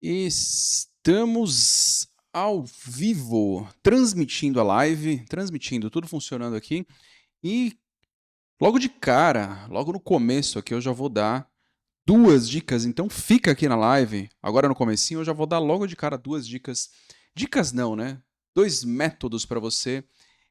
Estamos ao vivo, transmitindo a live, transmitindo, tudo funcionando aqui. E logo de cara, logo no começo aqui, eu já vou dar duas dicas. Então fica aqui na live. Agora no comecinho eu já vou dar logo de cara duas dicas. Dicas não, né? Dois métodos para você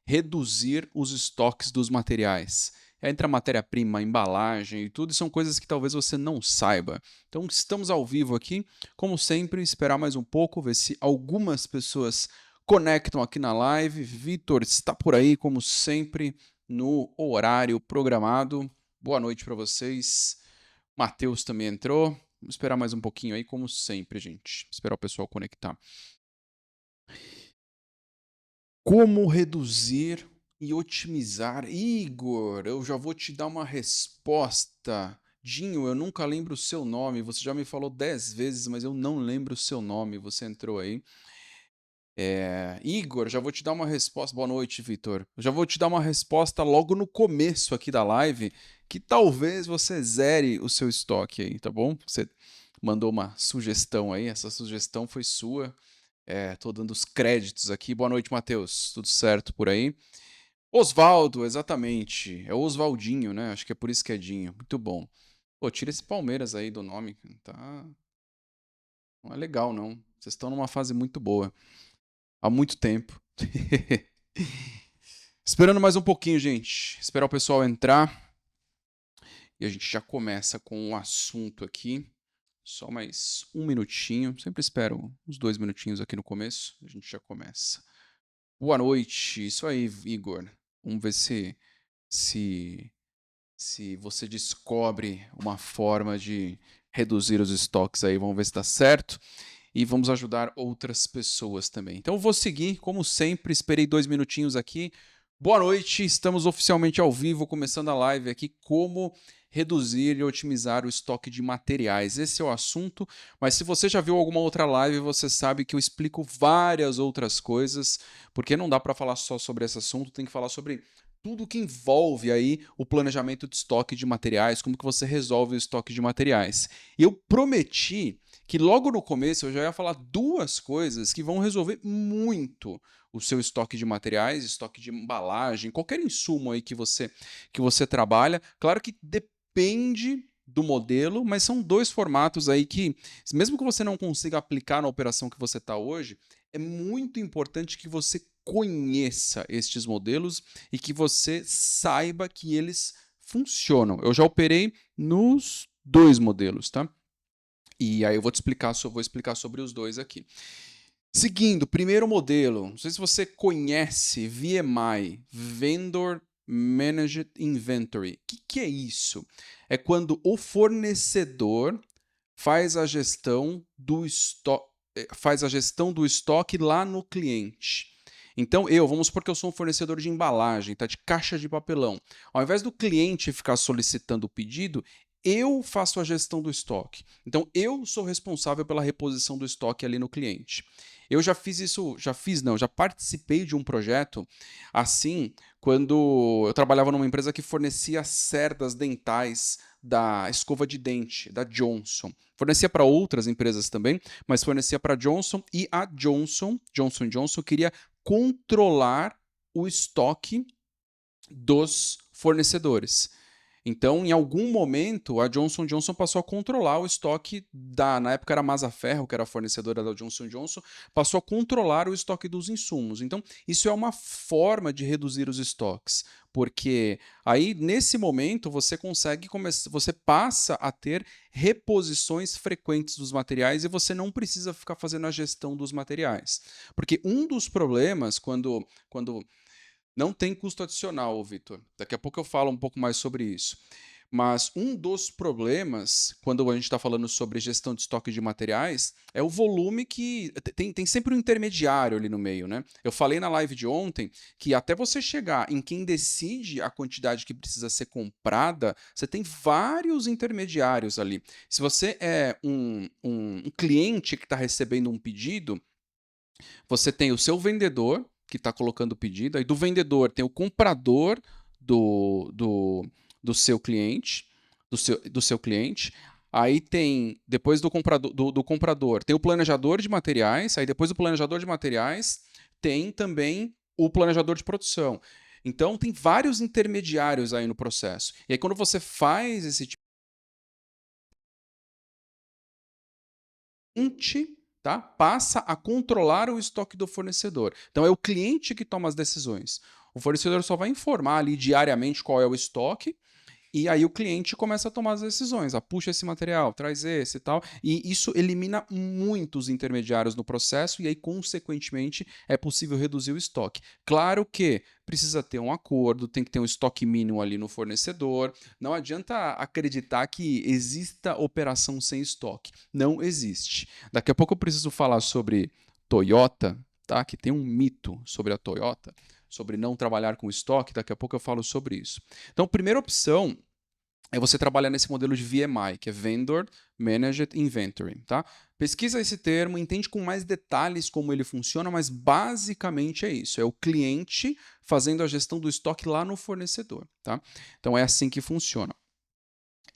reduzir os estoques dos materiais. Entra matéria-prima, embalagem e tudo, e são coisas que talvez você não saiba. Então estamos ao vivo aqui, como sempre, esperar mais um pouco, ver se algumas pessoas conectam aqui na live. Vitor está por aí, como sempre, no horário programado. Boa noite para vocês. Matheus também entrou. Vamos esperar mais um pouquinho aí, como sempre, gente. Esperar o pessoal conectar. Como reduzir e otimizar? Igor, eu já vou te dar uma resposta. Dinho, eu nunca lembro o seu nome. Você já me falou 10 vezes, mas eu não lembro o seu nome. Você entrou aí. Igor, já vou te dar uma resposta. Boa noite, Vitor. Eu já vou te dar uma resposta logo no começo aqui da live, que talvez você zere o seu estoque aí, tá bom? Você mandou uma sugestão aí, essa sugestão foi sua. Tô dando os créditos aqui. Boa noite, Matheus. Tudo certo por aí? Osvaldo, exatamente. É o Osvaldinho, né? Acho que é por isso que é Dinho. Muito bom. Pô, tira esse Palmeiras aí do nome. Tá. Não é legal, não. Vocês estão numa fase muito boa. Há muito tempo. Esperando mais um pouquinho, gente. Esperar o pessoal entrar. E a gente já começa com o assunto aqui. Só mais um minutinho. Sempre espero uns 2 minutinhos aqui no começo. A gente já começa. Boa noite. Isso aí, Igor. Vamos ver se, se você descobre uma forma de reduzir os estoques aí. Vamos ver se dá certo. E vamos ajudar outras pessoas também. Então eu vou seguir, como sempre. Esperei 2 minutinhos aqui. Boa noite. Estamos oficialmente ao vivo, começando a live aqui. Como reduzir e otimizar o estoque de materiais. Esse é o assunto, mas se você já viu alguma outra live, você sabe que eu explico várias outras coisas, porque não dá para falar só sobre esse assunto, tem que falar sobre tudo que envolve aí o planejamento de estoque de materiais, como que você resolve o estoque de materiais. E eu prometi que logo no começo eu já ia falar duas coisas que vão resolver muito o seu estoque de materiais, estoque de embalagem, qualquer insumo aí que você trabalha. Claro que depende do modelo, mas são dois formatos aí que, mesmo que você não consiga aplicar na operação que você está hoje, é muito importante que você conheça estes modelos e que você saiba que eles funcionam. Eu já operei nos dois modelos, tá? E aí eu vou explicar sobre os dois aqui. Seguindo, primeiro modelo, não sei se você conhece VMI, Vendor Managed Inventory. O que é isso? É quando o fornecedor faz a gestão do estoque lá no cliente. Então, vamos supor que eu sou um fornecedor de embalagem, tá, de caixa de papelão. Ao invés do cliente ficar solicitando o pedido, eu faço a gestão do estoque. Então, eu sou responsável pela reposição do estoque ali no cliente. Eu já fiz isso, já participei de um projeto assim, quando eu trabalhava numa empresa que fornecia cerdas dentais da escova de dente, da Johnson. Fornecia para outras empresas também, mas fornecia para a Johnson, e a Johnson Johnson, queria controlar o estoque dos fornecedores. Então, em algum momento, a Johnson passou a controlar o estoque na época era a Masaferro, que era a fornecedora da Johnson, passou a controlar o estoque dos insumos. Então, isso é uma forma de reduzir os estoques, porque aí, nesse momento, você passa a ter reposições frequentes dos materiais e você não precisa ficar fazendo a gestão dos materiais. Porque um dos problemas, quando não tem custo adicional, Vitor. Daqui a pouco eu falo um pouco mais sobre isso. Mas um dos problemas, quando a gente está falando sobre gestão de estoque de materiais, é o volume que. Tem sempre um intermediário ali no meio, né? Eu falei na live de ontem que até você chegar em quem decide a quantidade que precisa ser comprada, você tem vários intermediários ali. Se você é um cliente que está recebendo um pedido, você tem o seu vendedor, que está colocando o pedido, aí do vendedor tem o comprador do seu cliente, do seu cliente. Aí tem, depois do comprador, tem o planejador de materiais, aí depois do planejador de materiais, tem também o planejador de produção. Então, tem vários intermediários aí no processo. E aí, quando você faz esse tipo de tá, passa a controlar o estoque do fornecedor. Então, é o cliente que toma as decisões. O fornecedor só vai informar ali diariamente qual é o estoque, e aí o cliente começa a tomar as decisões, puxa esse material, traz esse e tal, e isso elimina muitos intermediários no processo e aí, consequentemente, é possível reduzir o estoque. Claro que precisa ter um acordo, tem que ter um estoque mínimo ali no fornecedor, não adianta acreditar que exista operação sem estoque. Não existe. Daqui a pouco eu preciso falar sobre Toyota, tá? Que tem um mito sobre a Toyota, sobre não trabalhar com estoque, daqui a pouco eu falo sobre isso. Então, a primeira opção é você trabalhar nesse modelo de VMI, que é Vendor Managed Inventory, tá? Pesquisa esse termo, entende com mais detalhes como ele funciona, mas basicamente é isso, é o cliente fazendo a gestão do estoque lá no fornecedor, tá? Então é assim que funciona.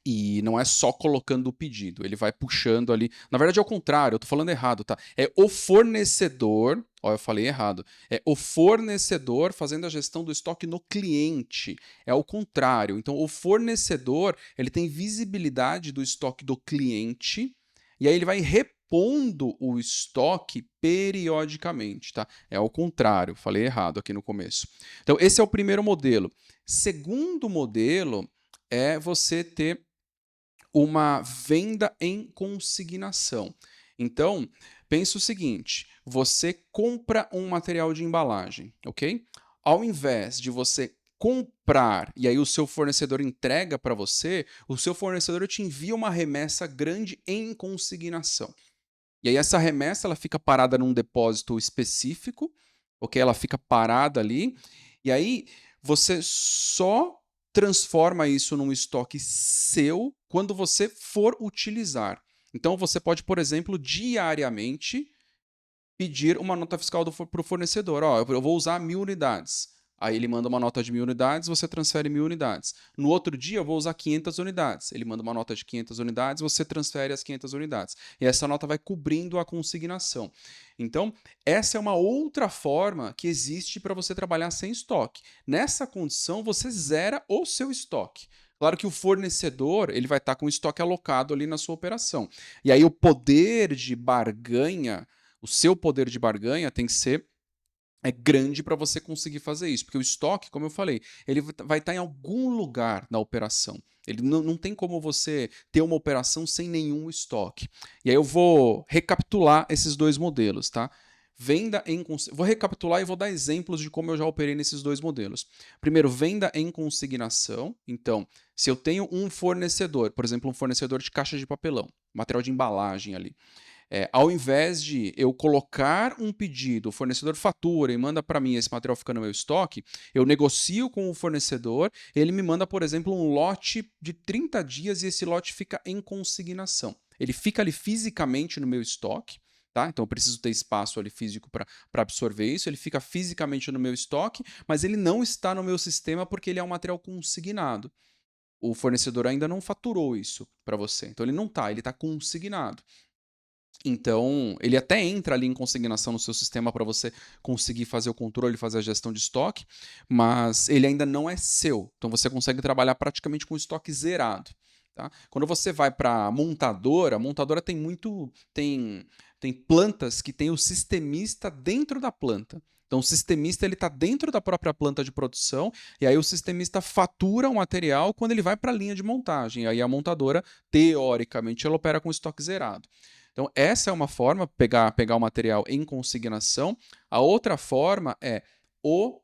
E não é só colocando o pedido, ele vai puxando ali. Na verdade, é o contrário, eu tô falando errado, tá? É o fornecedor, ó, eu falei errado. É o fornecedor fazendo a gestão do estoque no cliente. É o contrário. Então, o fornecedor, ele tem visibilidade do estoque do cliente, e aí ele vai repondo o estoque periodicamente, tá? É o contrário, falei errado aqui no começo. Então, esse é o primeiro modelo. Segundo modelo é você ter uma venda em consignação. Então, pense o seguinte: você compra um material de embalagem, ok? Ao invés de você comprar e aí o seu fornecedor entrega para você, o seu fornecedor te envia uma remessa grande em consignação. E aí essa remessa ela fica parada num depósito específico, ok? Ela fica parada ali, e aí você só transforma isso num estoque seu quando você for utilizar. Então você pode, por exemplo, diariamente pedir uma nota fiscal para o fornecedor. Ó, eu vou usar 1.000 unidades. Aí ele manda uma nota de 1.000 unidades, você transfere 1.000 unidades. No outro dia eu vou usar 500 unidades. Ele manda uma nota de 500 unidades, você transfere as 500 unidades. E essa nota vai cobrindo a consignação. Então, essa é uma outra forma que existe para você trabalhar sem estoque. Nessa condição, você zera o seu estoque. Claro que o fornecedor ele vai estar com o estoque alocado ali na sua operação. E aí o poder de barganha, o seu poder de barganha tem que ser grande para você conseguir fazer isso, porque o estoque, como eu falei, ele vai estar em algum lugar na operação. Ele não tem como você ter uma operação sem nenhum estoque. E aí eu vou recapitular esses dois modelos, tá? Venda em vou recapitular e vou dar exemplos de como eu já operei nesses dois modelos. Primeiro, venda em consignação. Então, se eu tenho um fornecedor, por exemplo, um fornecedor de caixa de papelão, material de embalagem ali, ao invés de eu colocar um pedido, o fornecedor fatura e manda para mim, esse material fica no meu estoque, eu negocio com o fornecedor, ele me manda, por exemplo, um lote de 30 dias e esse lote fica em consignação. Ele fica ali fisicamente no meu estoque, tá? Então eu preciso ter espaço ali físico para absorver isso, ele fica fisicamente no meu estoque, mas ele não está no meu sistema porque ele é um material consignado. O fornecedor ainda não faturou isso para você. Então ele não está, ele está consignado. Então, ele até entra ali em consignação no seu sistema para você conseguir fazer o controle, fazer a gestão de estoque, mas ele ainda não é seu. Então, você consegue trabalhar praticamente com estoque zerado. Tá? Quando você vai para a montadora tem tem plantas que tem o sistemista dentro da planta. Então, o sistemista ele está dentro da própria planta de produção e aí o sistemista fatura o material quando ele vai para a linha de montagem. Aí a montadora, teoricamente, ela opera com estoque zerado. Então, essa é uma forma, pegar o material em consignação. A outra forma é o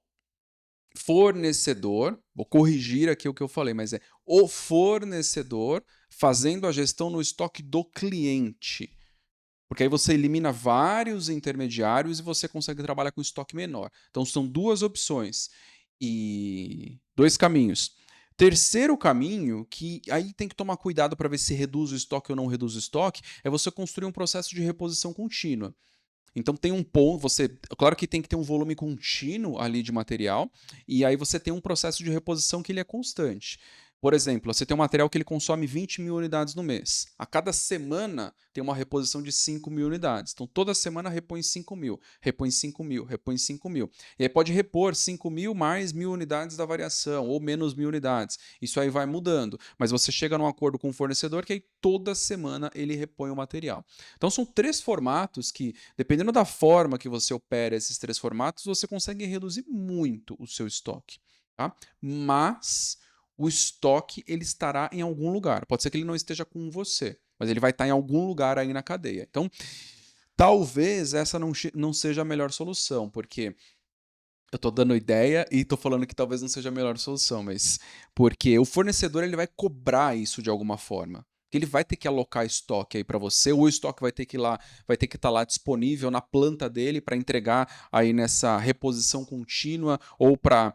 fornecedor, vou corrigir aqui o que eu falei, mas é o fornecedor fazendo a gestão no estoque do cliente. Porque aí você elimina vários intermediários e você consegue trabalhar com estoque menor. Então, são duas opções e dois caminhos. Terceiro caminho, que aí tem que tomar cuidado para ver se reduz o estoque ou não reduz o estoque, é você construir um processo de reposição contínua. Então tem um ponto, claro que tem que ter um volume contínuo ali de material, e aí você tem um processo de reposição que ele é constante. Por exemplo, você tem um material que ele consome 20.000 unidades no mês. A cada semana tem uma reposição de 5.000 unidades. Então, toda semana repõe 5.000, repõe 5.000, repõe 5.000. E aí pode repor 5.000 mais 1.000 unidades da variação, ou menos 1.000 unidades. Isso aí vai mudando. Mas você chega num acordo com o fornecedor que aí toda semana ele repõe o material. Então, são 3 formatos que, dependendo da forma que você opera esses 3 formatos, você consegue reduzir muito o seu estoque. Tá? Mas o estoque ele estará em algum lugar. Pode ser que ele não esteja com você, mas ele vai estar em algum lugar aí na cadeia. Então, talvez essa não seja a melhor solução, porque eu estou dando ideia e estou falando que talvez não seja a melhor solução, mas porque o fornecedor ele vai cobrar isso de alguma forma. Ele vai ter que alocar estoque aí para você, ou o estoque vai ter que estar lá disponível na planta dele para entregar aí nessa reposição contínua, ou para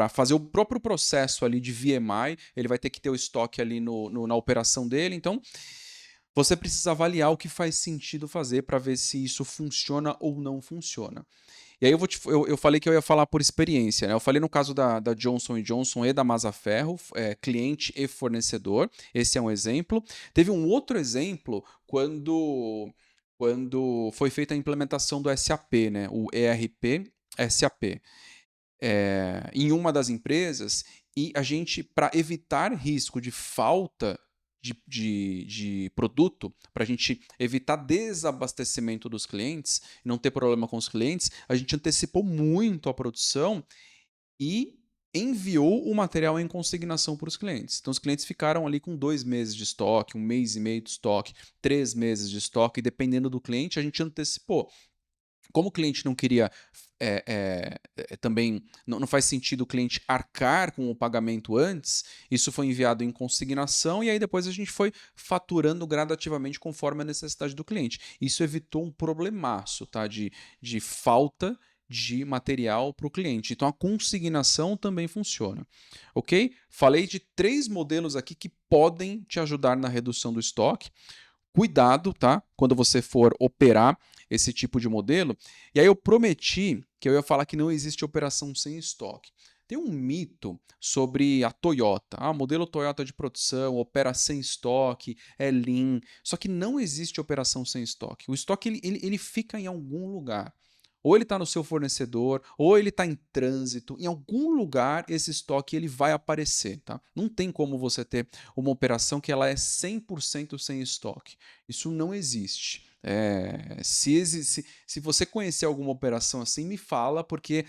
fazer o próprio processo ali de VMI, ele vai ter que ter o estoque ali na operação dele. Então, você precisa avaliar o que faz sentido fazer para ver se isso funciona ou não funciona. E aí eu falei que eu ia falar por experiência, né? Eu falei no caso da Johnson Johnson e da Mazzaferro, cliente e fornecedor. Esse é um exemplo. Teve um outro exemplo quando foi feita a implementação do SAP, né? O ERP SAP. Em uma das empresas, e a gente, para evitar risco de falta de produto, para a gente evitar desabastecimento dos clientes, não ter problema com os clientes, a gente antecipou muito a produção e enviou o material em consignação para os clientes. Então, os clientes ficaram ali com 2 meses de estoque, 1 mês e meio de estoque, 3 meses de estoque, e dependendo do cliente, a gente antecipou. Como o cliente não queria, também não faz sentido o cliente arcar com o pagamento antes, isso foi enviado em consignação e aí depois a gente foi faturando gradativamente conforme a necessidade do cliente. Isso evitou um problemaço, tá? de falta de material para o cliente. Então a consignação também funciona. Ok? Falei de 3 modelos aqui que podem te ajudar na redução do estoque. Cuidado, tá? Quando você for operar esse tipo de modelo. E aí eu prometi que eu ia falar que não existe operação sem estoque. Tem um mito sobre a Toyota. Modelo Toyota de produção, opera sem estoque, é lean. Só que não existe operação sem estoque. O estoque ele fica em algum lugar. Ou ele está no seu fornecedor, ou ele está em trânsito. Em algum lugar esse estoque ele vai aparecer. Tá? Não tem como você ter uma operação que ela é 100% sem estoque. Isso não existe. Se você conhecer alguma operação assim, me fala, porque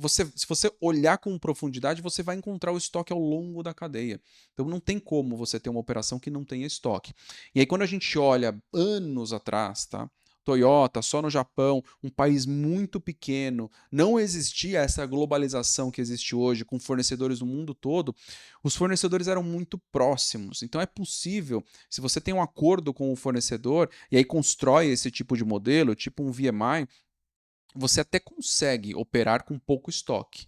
se você olhar com profundidade, você vai encontrar o estoque ao longo da cadeia. Então não tem como você ter uma operação que não tenha estoque. E aí quando a gente olha anos atrás, tá? Toyota, só no Japão, um país muito pequeno, não existia essa globalização que existe hoje com fornecedores no mundo todo, os fornecedores eram muito próximos. Então é possível, se você tem um acordo com o fornecedor e aí constrói esse tipo de modelo, tipo um VMI, você até consegue operar com pouco estoque.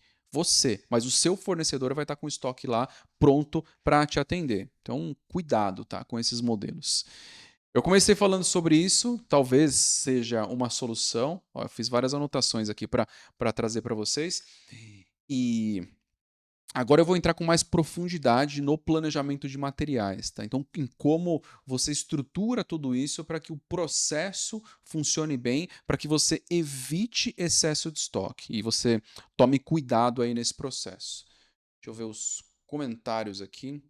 Mas o seu fornecedor vai estar com o estoque lá pronto para te atender. Então, cuidado, tá, com esses modelos. Eu comecei falando sobre isso, talvez seja uma solução. Eu fiz várias anotações aqui para trazer para vocês. E agora eu vou entrar com mais profundidade no planejamento de materiais, tá? Então, em como você estrutura tudo isso para que o processo funcione bem, para que você evite excesso de estoque e você tome cuidado aí nesse processo. Deixa eu ver os comentários aqui.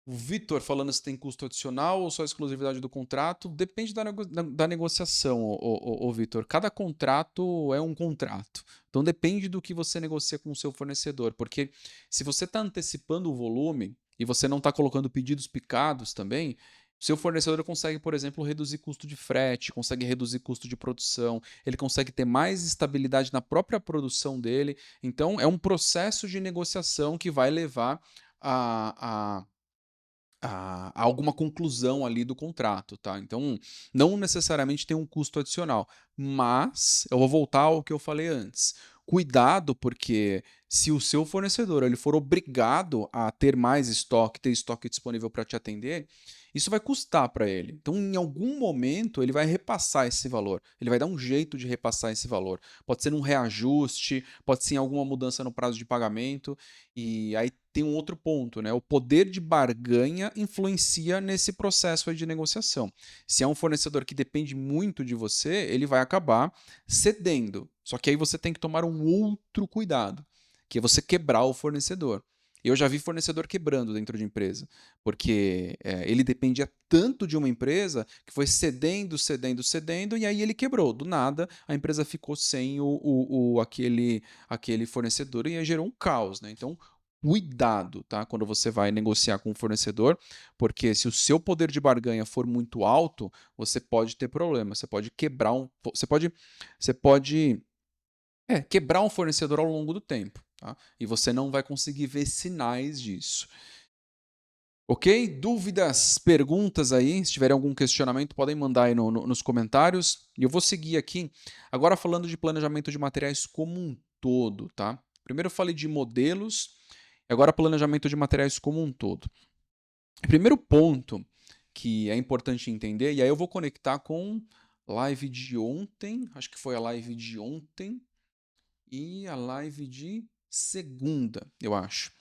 O Vitor falando se tem custo adicional ou só exclusividade do contrato. Depende da negociação, ô Vitor. Cada contrato é um contrato. Então depende do que você negocia com o seu fornecedor. Porque se você está antecipando o volume e você não está colocando pedidos picados também, seu fornecedor consegue, por exemplo, reduzir custo de frete, consegue reduzir custo de produção, ele consegue ter mais estabilidade na própria produção dele. Então é um processo de negociação que vai levar a alguma conclusão ali do contrato, tá? Então, não necessariamente tem um custo adicional, mas eu vou voltar ao que eu falei antes. cuidado, porque se o seu fornecedor ele for obrigado a ter mais estoque, ter estoque disponível para te atender, isso vai custar para ele. Então, em algum momento, ele vai repassar esse valor. Ele vai dar um jeito de repassar esse valor. Pode ser num reajuste, pode ser em alguma mudança no prazo de pagamento. E aí tem um outro ponto, né? O poder de barganha influencia nesse processo aí de negociação. Se é um fornecedor que depende muito de você, ele vai acabar cedendo. Só que aí você tem que tomar um outro cuidado, que é você quebrar o fornecedor. Eu já vi fornecedor quebrando dentro de empresa, porque ele dependia tanto de uma empresa que foi cedendo, cedendo, cedendo, e aí ele quebrou. Do nada, a empresa ficou sem aquele fornecedor e aí gerou um caos, né? Então, cuidado, tá? Quando você vai negociar com o fornecedor, porque se o seu poder de barganha for muito alto, você pode ter problema. Você pode quebrar você pode quebrar um fornecedor ao longo do tempo, tá? E você não vai conseguir ver sinais disso. Ok? Dúvidas, perguntas aí? Se tiverem algum questionamento, podem mandar aí nos comentários. E eu vou seguir aqui, agora falando de planejamento de materiais como um todo, tá? Primeiro eu falei de modelos, e agora planejamento de materiais como um todo. O primeiro ponto que é importante entender, e aí eu vou conectar com live de ontem, acho que foi a live de ontem, e a live de segunda, eu acho.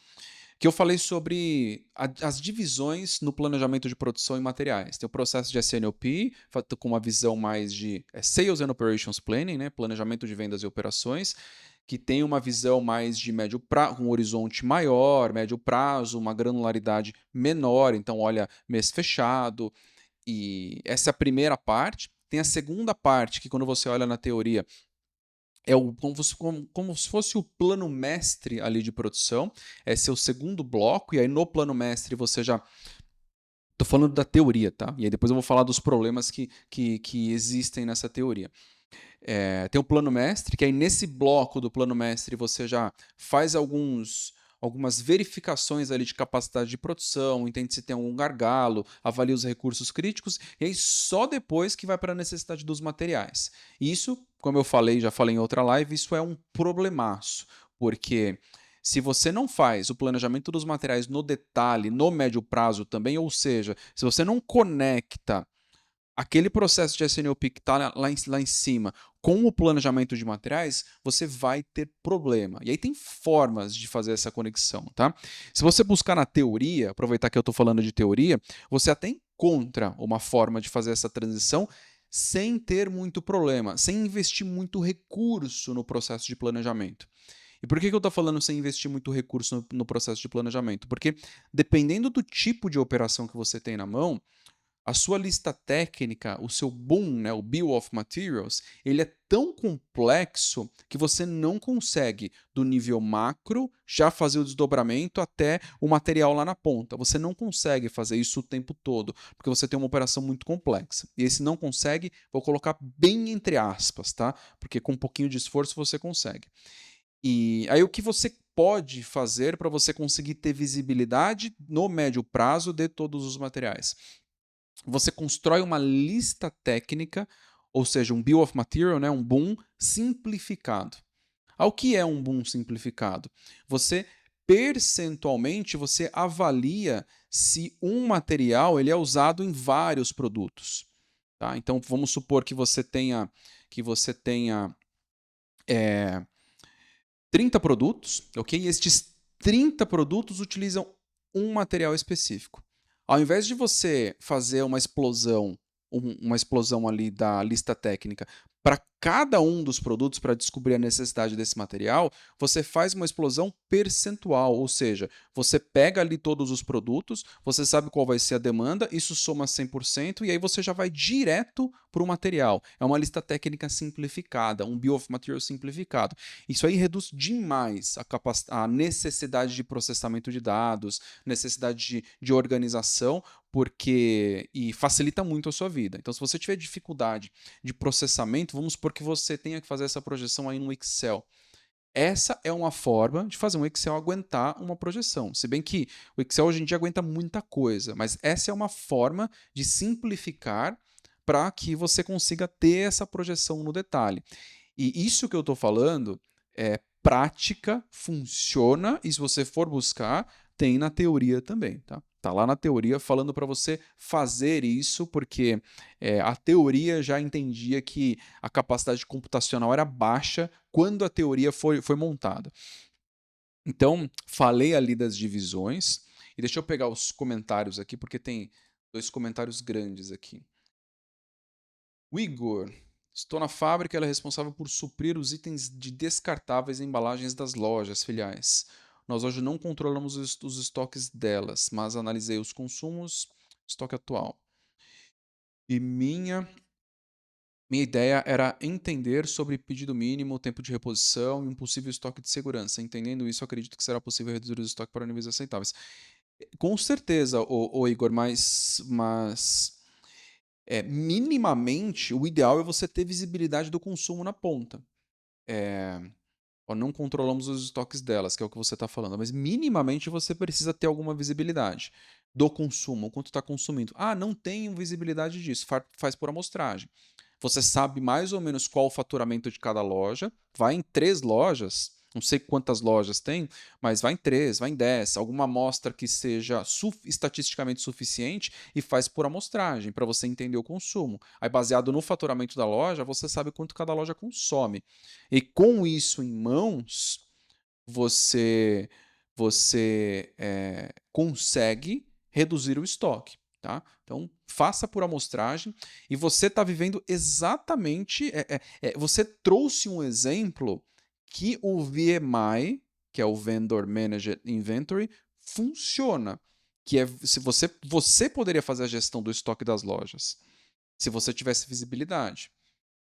Que eu falei sobre as divisões no planejamento de produção e materiais. Tem o processo de SNOP, com uma visão mais de Sales and Operations Planning, né? Planejamento de vendas e operações, que tem uma visão mais de médio prazo, um horizonte maior, médio prazo, uma granularidade menor, então olha mês fechado. E essa é a primeira parte. Tem a segunda parte, que quando você olha na teoria, como se fosse o plano mestre ali de produção. Esse é o segundo bloco, e aí no plano mestre você já. Estou falando da teoria, tá? E aí depois eu vou falar dos problemas que existem nessa teoria. Tem o plano mestre, que aí nesse bloco do plano mestre você já faz algumas verificações ali de capacidade de produção, entende se tem algum gargalo, avalia os recursos críticos, e aí só depois que vai para a necessidade dos materiais. Isso, como eu falei, já falei em outra live, isso é um problemaço, porque se você não faz o planejamento dos materiais no detalhe, no médio prazo também, ou seja, se você não conecta aquele processo de SNOP que está lá em cima com o planejamento de materiais, você vai ter problema. E aí tem formas de fazer essa conexão, tá? Se você buscar na teoria, aproveitar que eu estou falando de teoria, você até encontra uma forma de fazer essa transição sem ter muito problema, sem investir muito recurso no processo de planejamento. E por que eu estou falando sem investir muito recurso no processo de planejamento? Porque dependendo do tipo de operação que você tem na mão, a sua lista técnica, o seu BOM, né, o Bill of Materials, ele é tão complexo que você não consegue, do nível macro, já fazer o desdobramento até o material lá na ponta. Você não consegue fazer isso o tempo todo, porque você tem uma operação muito complexa. E esse não consegue, vou colocar bem entre aspas, tá? Porque com um pouquinho de esforço você consegue. E aí o que você pode fazer para você conseguir ter visibilidade no médio prazo de todos os materiais? Você constrói uma lista técnica, ou seja, um Bill of Material, né, um BOM simplificado. O que é um BOM simplificado? Percentualmente, você avalia se um material ele é usado em vários produtos. Tá? Então, vamos supor que você tenha 30 produtos, ok? E estes 30 produtos utilizam um material específico. Ao invés de você fazer uma explosão ali da lista técnica para cada um dos produtos para descobrir a necessidade desse material, você faz uma explosão percentual, ou seja, você pega ali todos os produtos, você sabe qual vai ser a demanda, isso soma 100% e aí você já vai direto para o material. É uma lista técnica simplificada, um Bill of Materials simplificado. Isso aí reduz demais a necessidade de processamento de dados, necessidade de organização, e facilita muito a sua vida. Então, se você tiver dificuldade de processamento, vamos supor que você tenha que fazer essa projeção aí no Excel. Essa é uma forma de fazer um Excel aguentar uma projeção. Se bem que o Excel hoje em dia aguenta muita coisa, mas essa é uma forma de simplificar para que você consiga ter essa projeção no detalhe. E isso que eu estou falando prática, funciona, e se você for buscar, tem na teoria também, tá? Tá lá na teoria falando para você fazer isso, porque a teoria já entendia que a capacidade computacional era baixa quando a teoria foi montada. Então, falei ali das divisões, e deixa eu pegar os comentários aqui, porque tem 2 comentários grandes aqui. O Igor. Estou na fábrica, ela é responsável por suprir os itens de descartáveis em embalagens das lojas filiais. Nós hoje não controlamos os estoques delas, mas analisei os consumos, estoque atual. E minha ideia era entender sobre pedido mínimo, tempo de reposição e um possível estoque de segurança. Entendendo isso, acredito que será possível reduzir o estoque para níveis aceitáveis. Com certeza, Igor, mas minimamente, o ideal é você ter visibilidade do consumo na ponta. Não controlamos os estoques delas, que é o que você está falando, mas minimamente você precisa ter alguma visibilidade do consumo, quanto está consumindo. Não tenho visibilidade disso, faz por amostragem. Você sabe mais ou menos qual o faturamento de cada loja, vai em 3 lojas, não sei quantas lojas tem, mas vai em 3, vai em 10, alguma amostra que seja estatisticamente suficiente e faz por amostragem, para você entender o consumo. Aí, baseado no faturamento da loja, você sabe quanto cada loja consome. E com isso em mãos, você consegue reduzir o estoque. Tá? Então, faça por amostragem e você está vivendo exatamente. Você trouxe um exemplo que o VMI, que é o Vendor Managed Inventory, funciona. Que é se você poderia fazer a gestão do estoque das lojas se você tivesse visibilidade.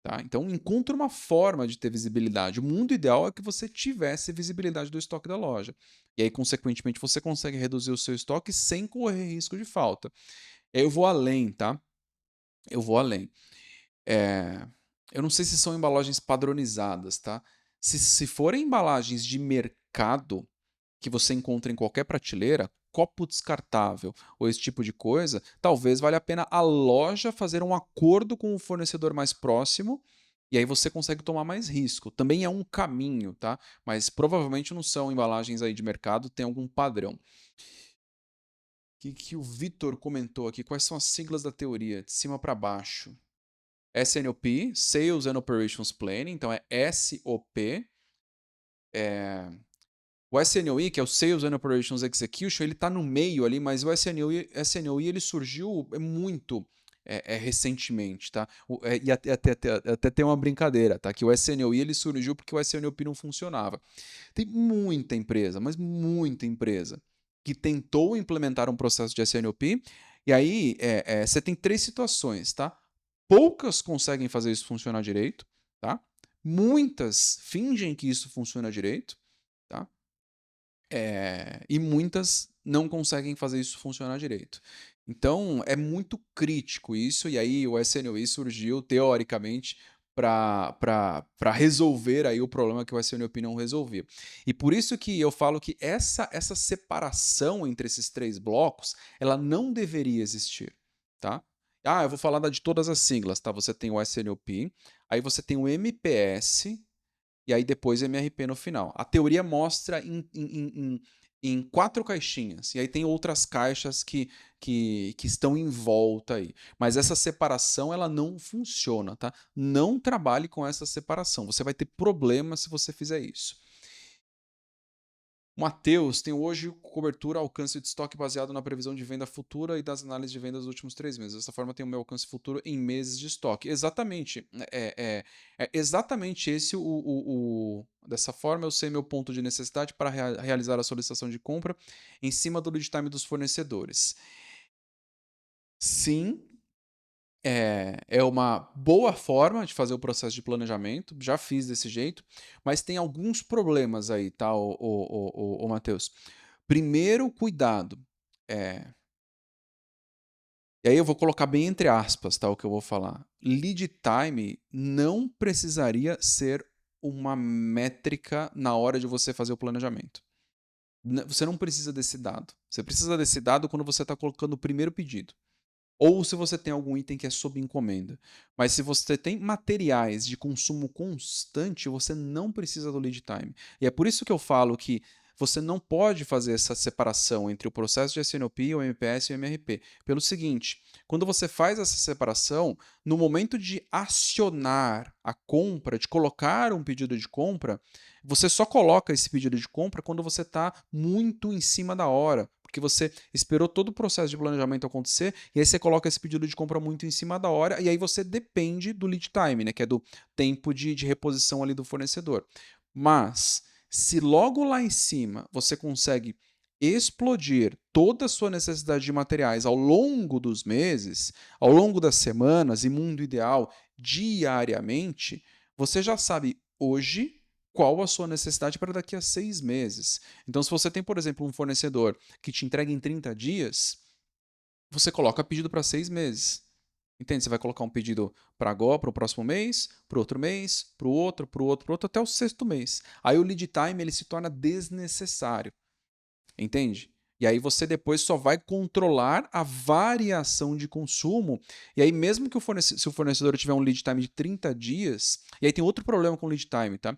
Tá? Então, encontre uma forma de ter visibilidade. O mundo ideal é que você tivesse visibilidade do estoque da loja. E aí, consequentemente, você consegue reduzir o seu estoque sem correr risco de falta. Eu vou além, tá? Eu vou além. Eu não sei se são embalagens padronizadas, tá? Se forem embalagens de mercado que você encontra em qualquer prateleira, copo descartável ou esse tipo de coisa, talvez valha a pena a loja fazer um acordo com o fornecedor mais próximo e aí você consegue tomar mais risco. Também é um caminho, tá? Mas provavelmente não são embalagens aí de mercado, tem algum padrão. O que o Vitor comentou aqui? Quais são as siglas da teoria? De cima para baixo. SNOP, Sales and Operations Planning, então é SOP. O SNOE, que é o Sales and Operations Execution, ele está no meio ali, mas o SNOE ele surgiu muito recentemente, tá? E até tem uma brincadeira, tá? Que o SNOE ele surgiu porque o SNOP não funcionava. Tem muita empresa, mas muita empresa, que tentou implementar um processo de SNOP, e aí você tem 3 situações, tá? Poucas conseguem fazer isso funcionar direito, tá? Muitas fingem que isso funciona direito, tá? E muitas não conseguem fazer isso funcionar direito. Então, é muito crítico isso, e aí o SNOE surgiu, teoricamente, para resolver aí o problema que o SNOP não resolvia. E por isso que eu falo que essa separação entre esses 3 blocos, ela não deveria existir, tá? Eu vou falar de todas as siglas, tá? Você tem o SNOP, aí você tem o MPS, e aí depois MRP no final. A teoria mostra em 4 caixinhas, e aí tem outras caixas que estão em volta aí. Mas essa separação ela não funciona, tá? Não trabalhe com essa separação. Você vai ter problema se você fizer isso. Matheus, tem hoje cobertura alcance de estoque baseado na previsão de venda futura e das análises de vendas dos últimos 3 meses. Dessa forma, tem o meu alcance futuro em meses de estoque. Exatamente. É exatamente esse Dessa forma, eu sei meu ponto de necessidade para realizar a solicitação de compra em cima do lead time dos fornecedores. Sim, é uma boa forma de fazer o processo de planejamento, já fiz desse jeito, mas tem alguns problemas aí, tá, Matheus? Primeiro, cuidado. E aí eu vou colocar bem entre aspas, tá, o que eu vou falar. Lead time não precisaria ser uma métrica na hora de você fazer o planejamento. Você não precisa desse dado. Você precisa desse dado quando você está colocando o primeiro pedido. ou se você tem algum item que é sob encomenda. Mas se você tem materiais de consumo constante, você não precisa do lead time. E é por isso que eu falo que você não pode fazer essa separação entre o processo de SNOP, o MPS e o MRP. Pelo seguinte, quando você faz essa separação, no momento de acionar a compra, de colocar um pedido de compra, você só coloca esse pedido de compra quando você está muito em cima da hora, porque você esperou todo o processo de planejamento acontecer e aí você coloca esse pedido de compra muito em cima da hora e aí você depende do lead time, né, que é do tempo de reposição ali do fornecedor. Mas se logo lá em cima você consegue explodir toda a sua necessidade de materiais ao longo dos meses, ao longo das semanas e, mundo ideal, diariamente, você já sabe hoje qual a sua necessidade para daqui a 6 meses. Então, se você tem, por exemplo, um fornecedor que te entrega em 30 dias, você coloca pedido para 6 meses. Entende? Você vai colocar um pedido para agora, para o próximo mês, para o outro mês, para o outro, para o outro, para o outro, até o 6º mês. Aí o lead time ele se torna desnecessário. Entende? E aí você depois só vai controlar a variação de consumo. E aí mesmo que se o fornecedor tiver um lead time de 30 dias, e aí tem outro problema com o lead time, tá?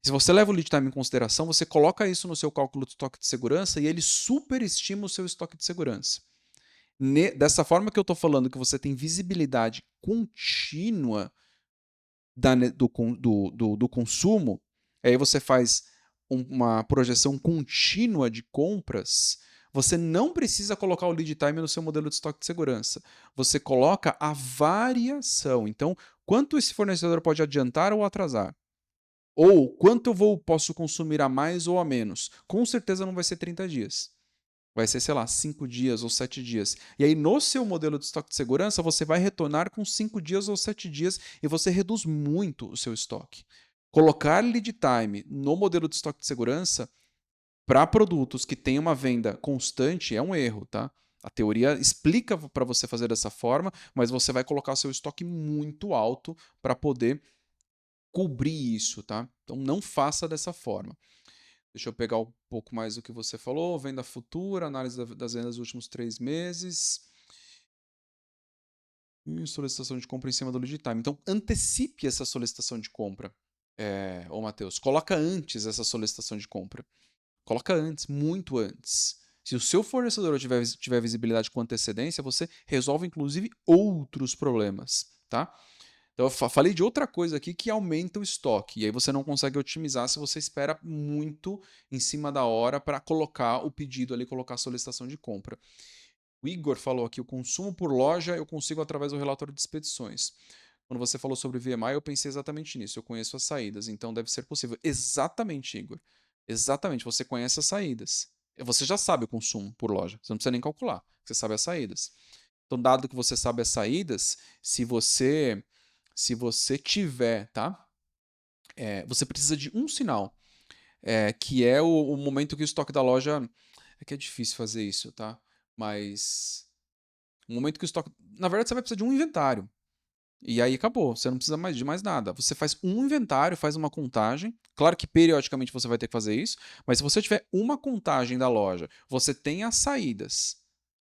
Se você leva o lead time em consideração, você coloca isso no seu cálculo de estoque de segurança e ele superestima o seu estoque de segurança. Dessa forma que eu estou falando que você tem visibilidade contínua do consumo, aí você faz uma projeção contínua de compras, você não precisa colocar o lead time no seu modelo de estoque de segurança. Você coloca a variação. Então, quanto esse fornecedor pode adiantar ou atrasar? Ou quanto posso consumir a mais ou a menos? Com certeza não vai ser 30 dias. Vai ser, sei lá, 5 dias ou 7 dias. E aí, no seu modelo de estoque de segurança, você vai retornar com 5 dias ou 7 dias e você reduz muito o seu estoque. Colocar lead time no modelo de estoque de segurança para produtos que têm uma venda constante é um erro, tá? A teoria explica para você fazer dessa forma, mas você vai colocar seu estoque muito alto para poder cobrir isso, tá? Então não faça dessa forma. Deixa eu pegar um pouco mais do que você falou. Venda futura, análise das vendas dos últimos 3 meses. E solicitação de compra em cima do lead time. Então, antecipe essa solicitação de compra, ô Matheus. Coloca antes essa solicitação de compra. Coloca antes, muito antes. Se o seu fornecedor tiver visibilidade com antecedência, você resolve, inclusive, outros problemas, tá? Então, eu falei de outra coisa aqui que aumenta o estoque. E aí você não consegue otimizar se você espera muito em cima da hora para colocar o pedido ali, colocar a solicitação de compra. O Igor falou aqui, o consumo por loja eu consigo através do relatório de expedições. Quando você falou sobre VMI, eu pensei exatamente nisso. Eu conheço as saídas, então deve ser possível. Exatamente, Igor. Exatamente, você conhece as saídas. Você já sabe o consumo por loja. Você não precisa nem calcular. Você sabe as saídas. Então, dado que você sabe as saídas, se você tiver, tá? Você precisa de um sinal, que é o momento que o estoque da loja. É que é difícil fazer isso, tá? Mas. O momento que o estoque. Na verdade, você vai precisar de um inventário. E aí acabou, você não precisa mais de mais nada. Você faz um inventário, faz uma contagem. Claro que periodicamente você vai ter que fazer isso, mas se você tiver uma contagem da loja, você tem as saídas.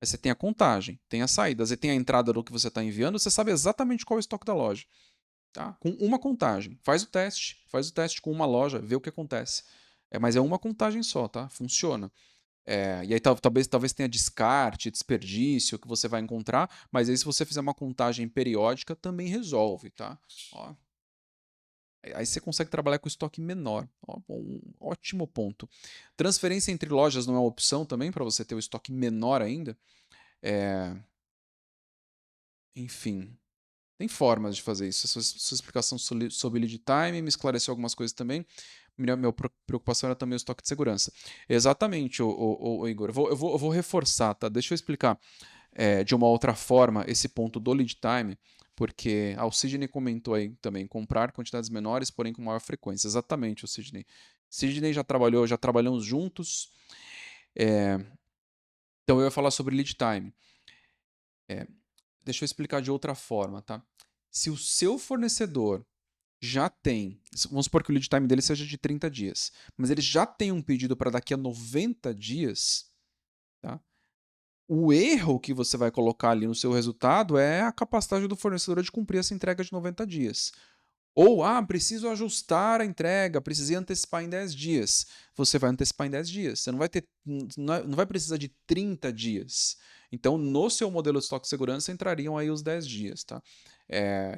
Aí você tem a contagem, tem as saídas e tem a entrada do que você está enviando, você sabe exatamente qual é o estoque da loja. Tá? Com uma contagem. Faz o teste com uma loja, vê o que acontece. Mas é uma contagem só, tá? Funciona. E aí talvez tenha descarte, desperdício que você vai encontrar, mas aí se você fizer uma contagem periódica também resolve, tá? Ó, aí você consegue trabalhar com estoque menor. Ó, um ótimo ponto. Transferência entre lojas não é uma opção também para você ter o estoque menor ainda? Enfim, tem formas de fazer isso. Sua explicação sobre lead time me esclareceu algumas coisas também. Minha preocupação era também o estoque de segurança. Exatamente, o Igor. Eu vou reforçar, tá? Deixa eu explicar de uma outra forma esse ponto do lead time, porque o Sidney comentou aí também, comprar quantidades menores, porém com maior frequência. Exatamente, o Sidney. Sidney já trabalhamos juntos. Então eu ia falar sobre lead time. Deixa eu explicar de outra forma, tá? Se o seu fornecedor já tem, vamos supor que o lead time dele seja de 30 dias, mas ele já tem um pedido para daqui a 90 dias, tá? O erro que você vai colocar ali no seu resultado é a capacidade do fornecedor de cumprir essa entrega de 90 dias. Ou, preciso ajustar a entrega, precisei antecipar em 10 dias. Você vai antecipar em 10 dias. Você não vai ter, não vai precisar de 30 dias. Então, no seu modelo de estoque de segurança, entrariam aí os 10 dias, tá?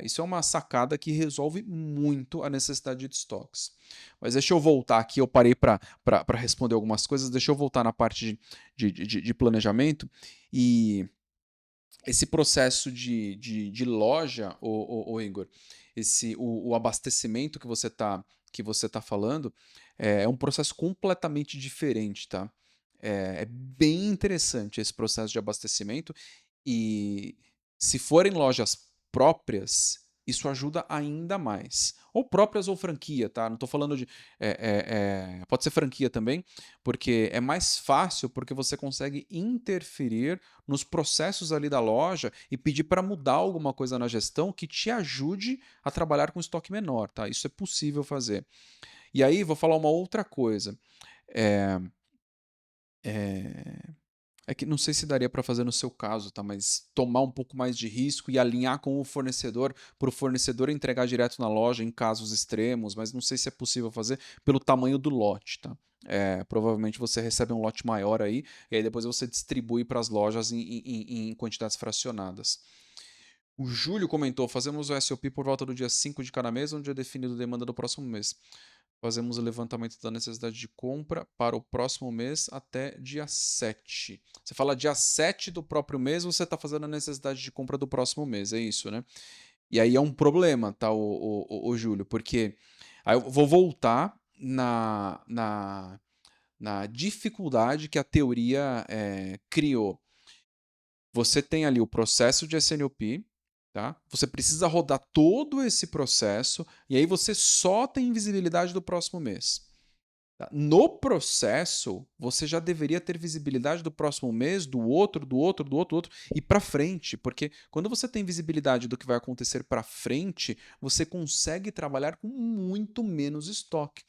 Isso é uma sacada que resolve muito a necessidade de estoques. Mas deixa eu voltar aqui, eu parei para responder algumas coisas, deixa eu voltar na parte de planejamento. E esse processo de loja, o Igor, o abastecimento que você tá falando, é um processo completamente diferente, tá? É bem interessante esse processo de abastecimento e se forem lojas próprias, isso ajuda ainda mais. Ou próprias ou franquia, tá? Não estou falando de. Pode ser franquia também, porque é mais fácil porque você consegue interferir nos processos ali da loja e pedir para mudar alguma coisa na gestão que te ajude a trabalhar com estoque menor, tá? Isso é possível fazer. E aí, vou falar uma outra coisa. É, é, é que não sei se daria para fazer no seu caso, tá? Mas tomar um pouco mais de risco e alinhar com o fornecedor, para o fornecedor entregar direto na loja em casos extremos, mas não sei se é possível fazer pelo tamanho do lote, tá? Provavelmente você recebe um lote maior aí, e aí depois você distribui para as lojas em quantidades fracionadas. O Júlio comentou: fazemos o SOP por volta do dia 5 de cada mês, onde é definido a demanda do próximo mês. Fazemos o levantamento da necessidade de compra para o próximo mês até dia 7. Você fala dia 7 do próprio mês, você está fazendo a necessidade de compra do próximo mês, é isso, né? E aí é um problema, tá, o Júlio, porque aí eu vou voltar na dificuldade que a teoria criou. Você tem ali o processo de SNOP, tá? Você precisa rodar todo esse processo e aí você só tem visibilidade do próximo mês. Tá? No processo, você já deveria ter visibilidade do próximo mês, do outro, do outro, do outro, do outro e para frente, porque quando você tem visibilidade do que vai acontecer para frente, você consegue trabalhar com muito menos estoque.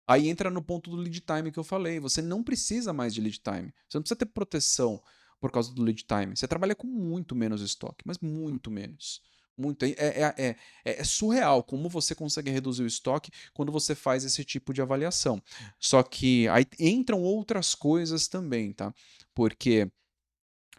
Aí entra no ponto do lead time que eu falei. Você não precisa mais de lead time. Você não precisa ter proteção por causa do lead time. Você trabalha com muito menos estoque, mas muito menos. Muito. É surreal como você consegue reduzir o estoque quando você faz esse tipo de avaliação. Só que aí entram outras coisas também, tá? Porque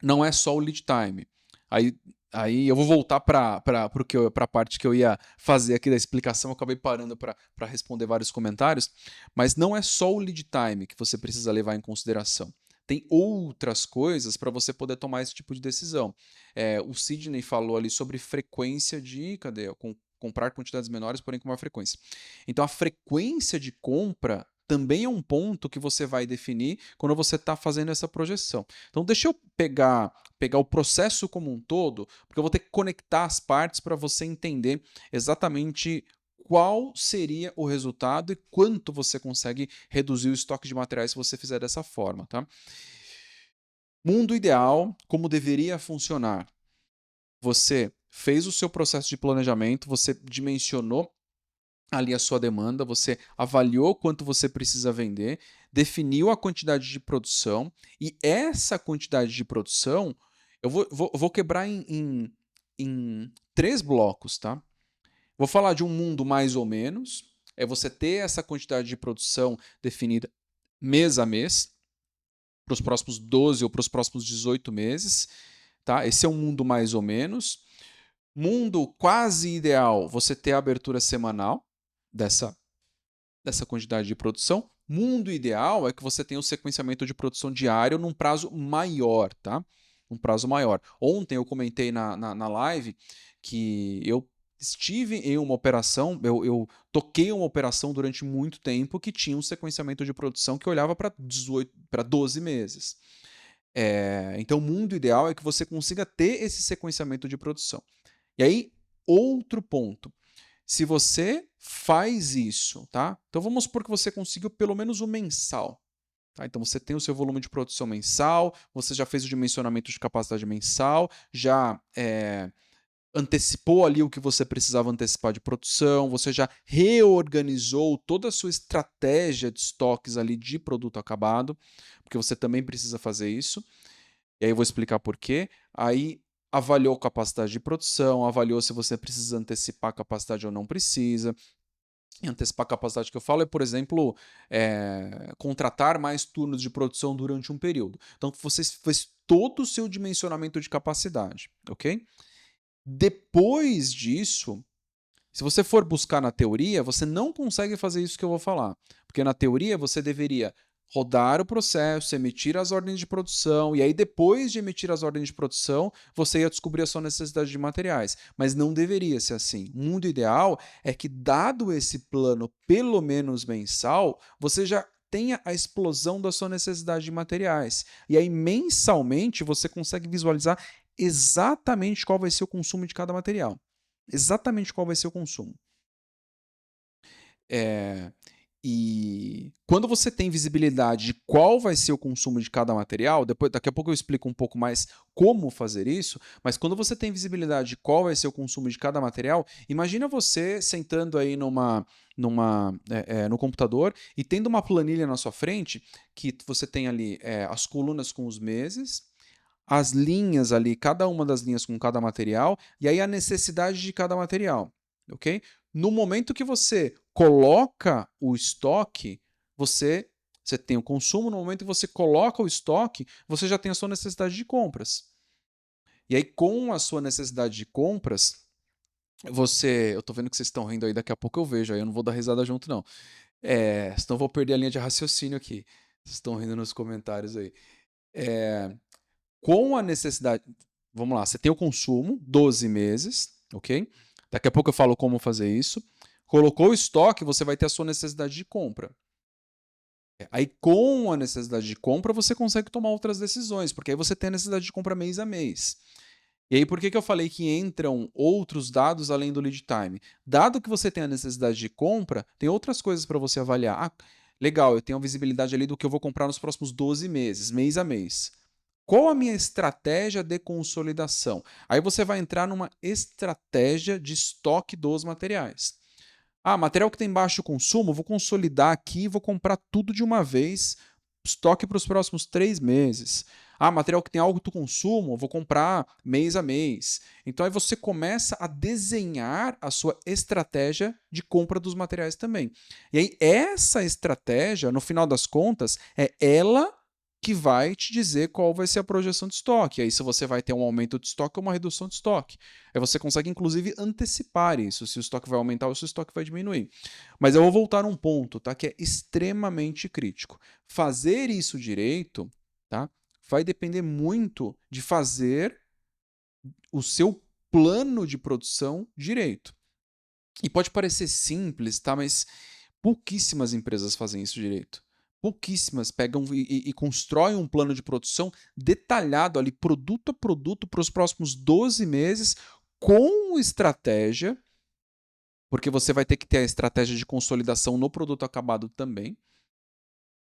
não é só o lead time. Aí, aí eu vou voltar para a parte que eu ia fazer aqui da explicação, eu acabei parando para responder vários comentários, mas não é só o lead time que você precisa levar em consideração. Tem outras coisas para você poder tomar esse tipo de decisão. O Sidney falou ali sobre frequência de. Cadê? Comprar quantidades menores, porém com maior frequência. Então a frequência de compra também é um ponto que você vai definir quando você está fazendo essa projeção. Então, deixa eu pegar o processo como um todo, porque eu vou ter que conectar as partes para você entender exatamente qual seria o resultado e quanto você consegue reduzir o estoque de materiais se você fizer dessa forma, tá? Mundo ideal, como deveria funcionar? Você fez o seu processo de planejamento, você dimensionou ali a sua demanda, você avaliou quanto você precisa vender, definiu a quantidade de produção e essa quantidade de produção eu vou quebrar em três blocos, tá? Vou falar de um mundo mais ou menos, é você ter essa quantidade de produção definida mês a mês, para os próximos 12 ou para os próximos 18 meses, tá? Esse é um mundo mais ou menos. Mundo quase ideal, você ter a abertura semanal dessa quantidade de produção. Mundo ideal é que você tenha o sequenciamento de produção diário num prazo maior, tá? Um prazo maior. Ontem eu comentei na live que eu estive em uma operação, eu toquei uma operação durante muito tempo que tinha um sequenciamento de produção que olhava para 12 meses. Então, o mundo ideal é que você consiga ter esse sequenciamento de produção. E aí, outro ponto. Se você faz isso, tá? Então vamos supor que você conseguiu pelo menos o mensal. Tá? Então você tem o seu volume de produção mensal, você já fez o dimensionamento de capacidade mensal, já antecipou ali o que você precisava antecipar de produção, você já reorganizou toda a sua estratégia de estoques ali de produto acabado, porque você também precisa fazer isso. E aí eu vou explicar por quê. Aí avaliou capacidade de produção, avaliou se você precisa antecipar a capacidade ou não precisa. E antecipar a capacidade que eu falo é, por exemplo, contratar mais turnos de produção durante um período. Então, você fez todo o seu dimensionamento de capacidade, ok? Depois disso, se você for buscar na teoria, você não consegue fazer isso que eu vou falar. Porque na teoria você deveria rodar o processo, emitir as ordens de produção, e aí depois de emitir as ordens de produção, você ia descobrir a sua necessidade de materiais. Mas não deveria ser assim. O mundo ideal é que, dado esse plano pelo menos mensal, você já tenha a explosão da sua necessidade de materiais. E aí, mensalmente, você consegue visualizar exatamente qual vai ser o consumo de cada material. Exatamente qual vai ser o consumo. E quando você tem visibilidade de qual vai ser o consumo de cada material, daqui a pouco eu explico um pouco mais como fazer isso, mas quando você tem visibilidade de qual vai ser o consumo de cada material, imagina você sentando aí no computador e tendo uma planilha na sua frente que você tem ali as colunas com os meses, as linhas ali, cada uma das linhas com cada material, e aí a necessidade de cada material, ok? No momento que você coloca o estoque, você tem o consumo, no momento que você coloca o estoque, você já tem a sua necessidade de compras. E aí, com a sua necessidade de compras, eu tô vendo que vocês estão rindo aí, daqui a pouco eu vejo, aí eu não vou dar risada junto, não. Senão eu vou perder a linha de raciocínio aqui. Vocês estão rindo nos comentários aí. Com a necessidade. Vamos lá, você tem o consumo, 12 meses, ok? Daqui a pouco eu falo como fazer isso. Colocou o estoque, você vai ter a sua necessidade de compra. Aí, com a necessidade de compra, você consegue tomar outras decisões, porque aí você tem a necessidade de compra mês a mês. E aí, por que eu falei que entram outros dados além do lead time? Dado que você tem a necessidade de compra, tem outras coisas para você avaliar. Ah, legal, eu tenho a visibilidade ali do que eu vou comprar nos próximos 12 meses, mês a mês. Qual a minha estratégia de consolidação? Aí você vai entrar numa estratégia de estoque dos materiais. Ah, material que tem baixo consumo, vou consolidar aqui e vou comprar tudo de uma vez, estoque para os próximos 3 meses. Ah, material que tem alto consumo, vou comprar mês a mês. Então aí você começa a desenhar a sua estratégia de compra dos materiais também. E aí essa estratégia, no final das contas, é ela que vai te dizer qual vai ser a projeção de estoque. Aí, se você vai ter um aumento de estoque ou uma redução de estoque. Aí você consegue, inclusive, antecipar isso, se o estoque vai aumentar ou se o estoque vai diminuir. Mas eu vou voltar a um ponto, tá, que é extremamente crítico. Fazer isso direito, tá, vai depender muito de fazer o seu plano de produção direito. E pode parecer simples, tá, mas pouquíssimas empresas fazem isso direito. Pouquíssimas pegam e constroem um plano de produção detalhado ali, produto a produto, para os próximos 12 meses, com estratégia, porque você vai ter que ter a estratégia de consolidação no produto acabado também.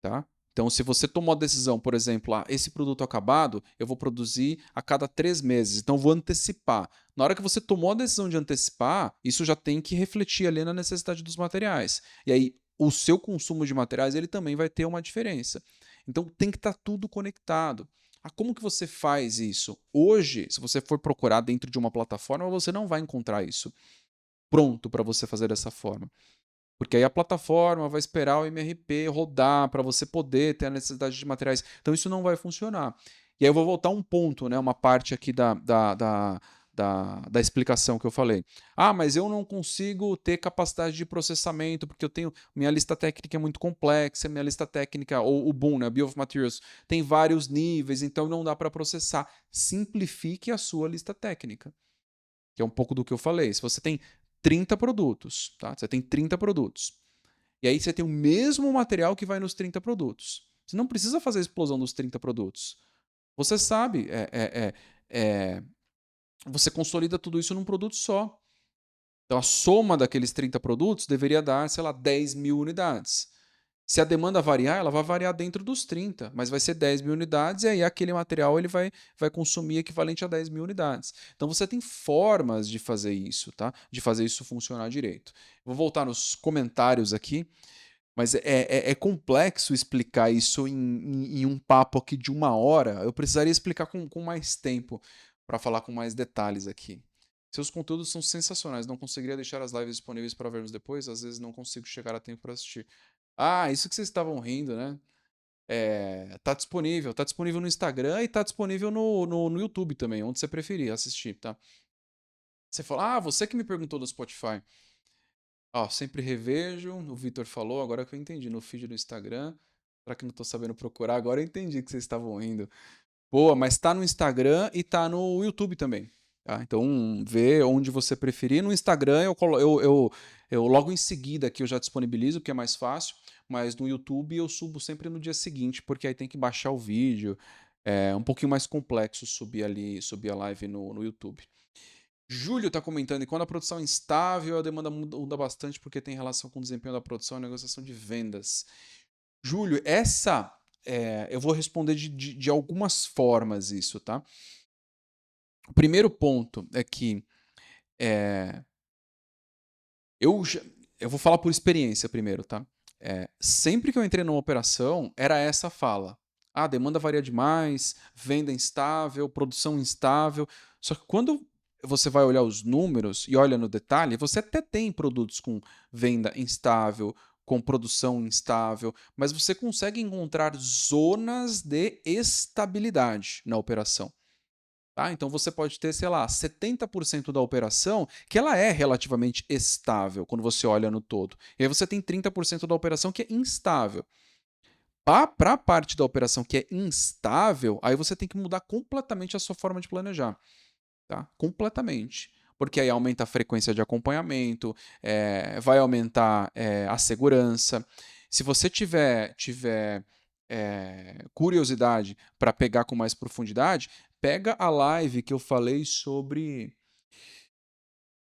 Tá? Então, se você tomou a decisão, por exemplo, esse produto acabado eu vou produzir a cada 3 meses, então vou antecipar. Na hora que você tomou a decisão de antecipar, isso já tem que refletir ali na necessidade dos materiais. E aí, o seu consumo de materiais ele também vai ter uma diferença. Então, tem que estar tudo conectado. Como que você faz isso? Hoje, se você for procurar dentro de uma plataforma, você não vai encontrar isso pronto para você fazer dessa forma. Porque aí a plataforma vai esperar o MRP rodar para você poder ter a necessidade de materiais. Então isso não vai funcionar. E aí eu vou voltar um ponto, né, uma parte aqui da explicação que eu falei. Mas eu não consigo ter capacidade de processamento porque eu tenho. Minha lista técnica é muito complexa, minha lista técnica, ou o BOM, né, Bill of Materials, tem vários níveis, então não dá para processar. Simplifique a sua lista técnica. Que é um pouco do que eu falei. Se você tem 30 produtos, tá? Você tem 30 produtos. E aí você tem o mesmo material que vai nos 30 produtos. Você não precisa fazer a explosão dos 30 produtos. Você sabe, você consolida tudo isso num produto só. Então a soma daqueles 30 produtos deveria dar, sei lá, 10 mil unidades. Se a demanda variar, ela vai variar dentro dos 30, mas vai ser 10 mil unidades e aí aquele material ele vai consumir equivalente a 10 mil unidades. Então você tem formas de fazer isso, tá? De fazer isso funcionar direito. Vou voltar nos comentários aqui. Mas é complexo explicar isso em um papo aqui de 1 hora. Eu precisaria explicar com mais tempo para falar com mais detalhes aqui. Seus conteúdos são sensacionais. Não conseguiria deixar as lives disponíveis para vermos depois. Às vezes não consigo chegar a tempo para assistir. Ah, isso que vocês estavam rindo, né? Tá disponível. Tá disponível no Instagram e tá disponível no YouTube também, onde você preferir assistir, tá? Você fala, você que me perguntou do Spotify. Ó, sempre revejo, o Vitor falou, agora que eu entendi, no feed do Instagram. Será que não tô sabendo procurar? Agora eu entendi que vocês estavam rindo. Boa, mas tá no Instagram e tá no YouTube também. Tá? Então, vê onde você preferir. No Instagram, eu logo em seguida aqui eu já disponibilizo, que é mais fácil. Mas no YouTube eu subo sempre no dia seguinte, porque aí tem que baixar o vídeo. É um pouquinho mais complexo subir a live no YouTube. Júlio está comentando, e quando a produção é instável, a demanda muda bastante porque tem relação com o desempenho da produção e negociação de vendas. Júlio, eu vou responder de algumas formas isso, tá? O primeiro ponto é que eu vou falar por experiência primeiro, tá? Sempre que eu entrei numa operação, era essa a fala. A demanda varia demais, venda instável, produção instável. Só que quando você vai olhar os números e olha no detalhe, você até tem produtos com venda instável, com produção instável, mas você consegue encontrar zonas de estabilidade na operação. Tá? Então você pode ter, sei lá, 70% da operação que ela é relativamente estável quando você olha no todo. E aí você tem 30% da operação que é instável. Para a parte da operação que é instável, aí você tem que mudar completamente a sua forma de planejar. Tá? Completamente. Porque aí aumenta a frequência de acompanhamento, vai aumentar a segurança. Se você tiver curiosidade para pegar com mais profundidade, pega a live que eu falei sobre.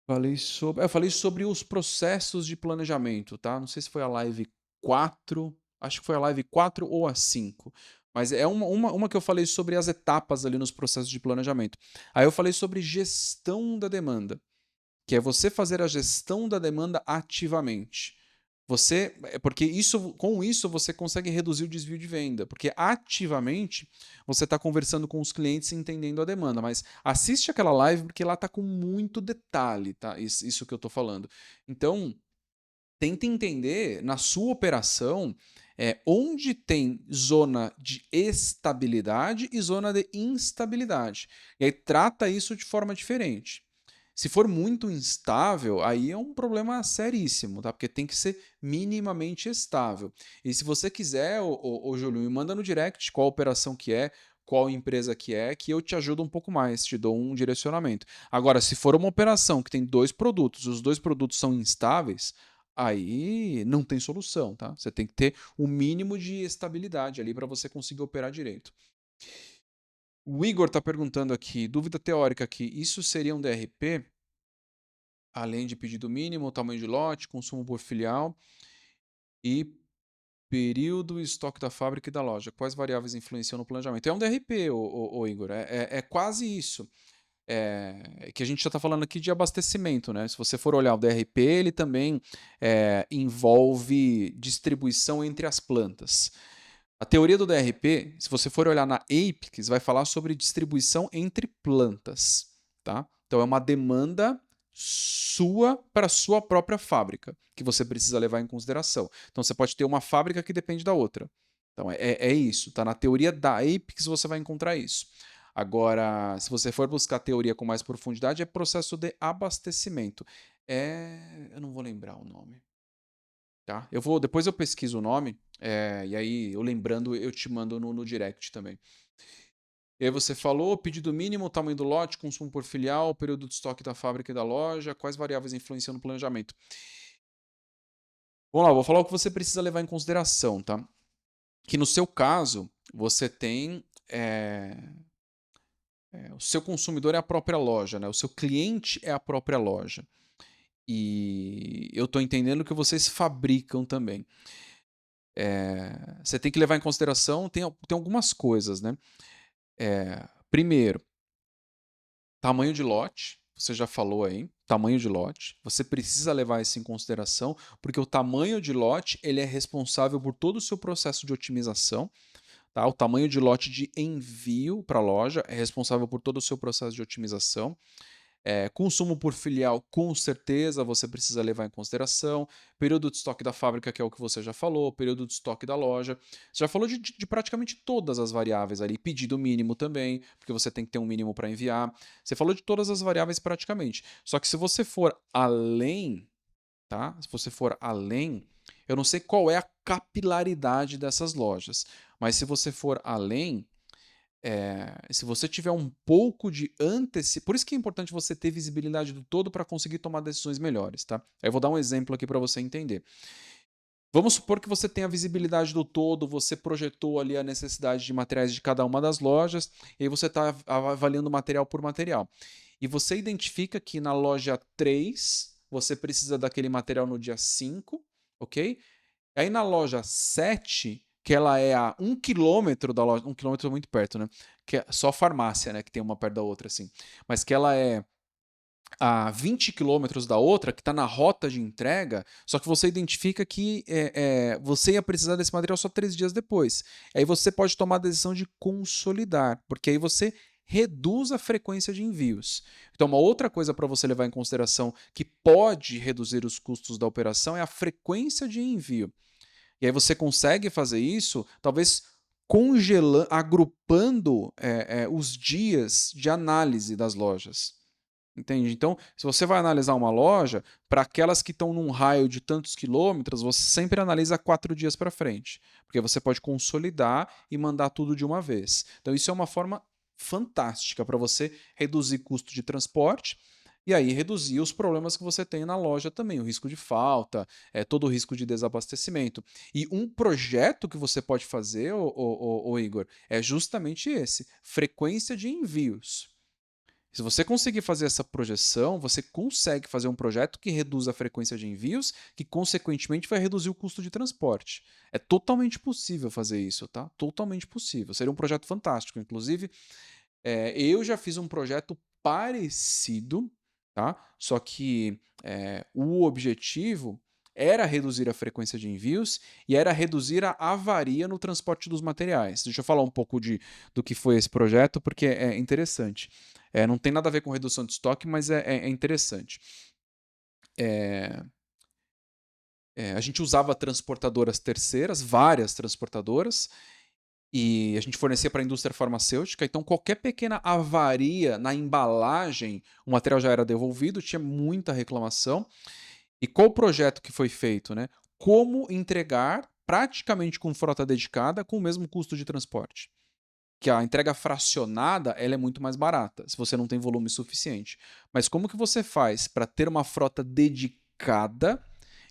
Eu falei sobre os processos de planejamento, tá? Não sei se foi a live 4, acho que foi a live 4 ou a 5. Mas é uma que eu falei sobre as etapas ali nos processos de planejamento. Aí eu falei sobre gestão da demanda, que é você fazer a gestão da demanda ativamente. Porque com isso você consegue reduzir o desvio de venda, porque ativamente você está conversando com os clientes e entendendo a demanda, mas assiste aquela live porque lá está com muito detalhe, tá? Isso que eu estou falando. Então, tenta entender na sua operação onde tem zona de estabilidade e zona de instabilidade. E aí trata isso de forma diferente. Se for muito instável, aí é um problema seríssimo, tá? Porque tem que ser minimamente estável. E se você quiser, ô Júlio, me manda no direct qual operação que é, qual empresa que eu te ajudo um pouco mais, te dou um direcionamento. Agora, se for uma operação que tem 2 produtos, os 2 produtos são instáveis, aí não tem solução, tá? Você tem que ter o mínimo de estabilidade ali para você conseguir operar direito. O Igor está perguntando aqui, dúvida teórica aqui, isso seria um DRP? Além de pedido mínimo, tamanho de lote, consumo por filial e período e estoque da fábrica e da loja. Quais variáveis influenciam no planejamento? É um DRP, Igor, é quase isso. Que a gente já está falando aqui de abastecimento, né? Se você for olhar o DRP, ele também envolve distribuição entre as plantas. A teoria do DRP, se você for olhar na Apex, vai falar sobre distribuição entre plantas, tá? Então é uma demanda sua para sua própria fábrica, que você precisa levar em consideração. Então você pode ter uma fábrica que depende da outra. Então é isso, tá? Na teoria da Apex você vai encontrar isso. Agora, se você for buscar a teoria com mais profundidade, é processo de abastecimento. Eu não vou lembrar o nome. Tá? Depois eu pesquiso o nome, e aí eu lembrando, eu te mando no direct também. E aí você falou, pedido mínimo, tamanho do lote, consumo por filial, período de estoque da fábrica e da loja, quais variáveis influenciam no planejamento? Vamos lá, vou falar o que você precisa levar em consideração, tá? Que no seu caso, você tem o seu consumidor é a própria loja, né? O seu cliente é a própria loja. E eu estou entendendo que vocês fabricam também. Você tem que levar em consideração, tem algumas coisas, né? Primeiro, tamanho de lote, você já falou aí. tamanho de lote. Você precisa levar isso em consideração, porque o tamanho de lote ele é responsável por todo o seu processo de otimização. Tá? O tamanho de lote de envio para a loja é responsável por todo o seu processo de otimização. Consumo por filial, com certeza, você precisa levar em consideração. Período de estoque da fábrica, que é o que você já falou. Período de estoque da loja. Você já falou de praticamente todas as variáveis ali. Pedido mínimo também, porque você tem que ter um mínimo para enviar. Você falou de todas as variáveis praticamente. Só que se você for além, tá? Se você for além, eu não sei qual é a capilaridade dessas lojas, mas se você for além, se você tiver um pouco de por isso que é importante você ter visibilidade do todo para conseguir tomar decisões melhores, tá? Eu vou dar um exemplo aqui para você entender. Vamos supor que você tenha visibilidade do todo, você projetou ali a necessidade de materiais de cada uma das lojas, e aí você está avaliando material por material. E você identifica que na loja 3 você precisa daquele material no dia 5, ok? Aí na loja 7, que ela é a 1 quilômetro da loja, 1 quilômetro é muito perto, né? Que é só farmácia, né? Que tem uma perto da outra, assim. Mas que ela é a 20 quilômetros da outra, que está na rota de entrega, só que você identifica que você ia precisar desse material só 3 dias depois. Aí você pode tomar a decisão de consolidar, porque aí você reduz a frequência de envios. Então, uma outra coisa para você levar em consideração que pode reduzir os custos da operação é a frequência de envio. E aí você consegue fazer isso, talvez congelando, agrupando os dias de análise das lojas. Entende? Então, se você vai analisar uma loja, para aquelas que estão num raio de tantos quilômetros, você sempre analisa 4 dias para frente, porque você pode consolidar e mandar tudo de uma vez. Então, isso é uma forma fantástica para você reduzir custo de transporte e aí reduzir os problemas que você tem na loja também, o risco de falta, todo o risco de desabastecimento. E um projeto que você pode fazer, Igor, é justamente esse: frequência de envios. Se você conseguir fazer essa projeção, você consegue fazer um projeto que reduz a frequência de envios, que consequentemente vai reduzir o custo de transporte. É totalmente possível fazer isso, tá? Totalmente possível. Seria um projeto fantástico. Inclusive, eu já fiz um projeto parecido, tá? Só que o objetivo era reduzir a frequência de envios e era reduzir a avaria no transporte dos materiais. Deixa eu falar um pouco do que foi esse projeto, porque é interessante. Não tem nada a ver com redução de estoque, mas é interessante. A gente usava transportadoras terceiras, várias transportadoras, e a gente fornecia para a indústria farmacêutica, então qualquer pequena avaria na embalagem, o material já era devolvido, tinha muita reclamação. E qual o projeto que foi feito, né? Como entregar praticamente com frota dedicada com o mesmo custo de transporte. Que a entrega fracionada ela é muito mais barata, se você não tem volume suficiente. Mas como que você faz para ter uma frota dedicada?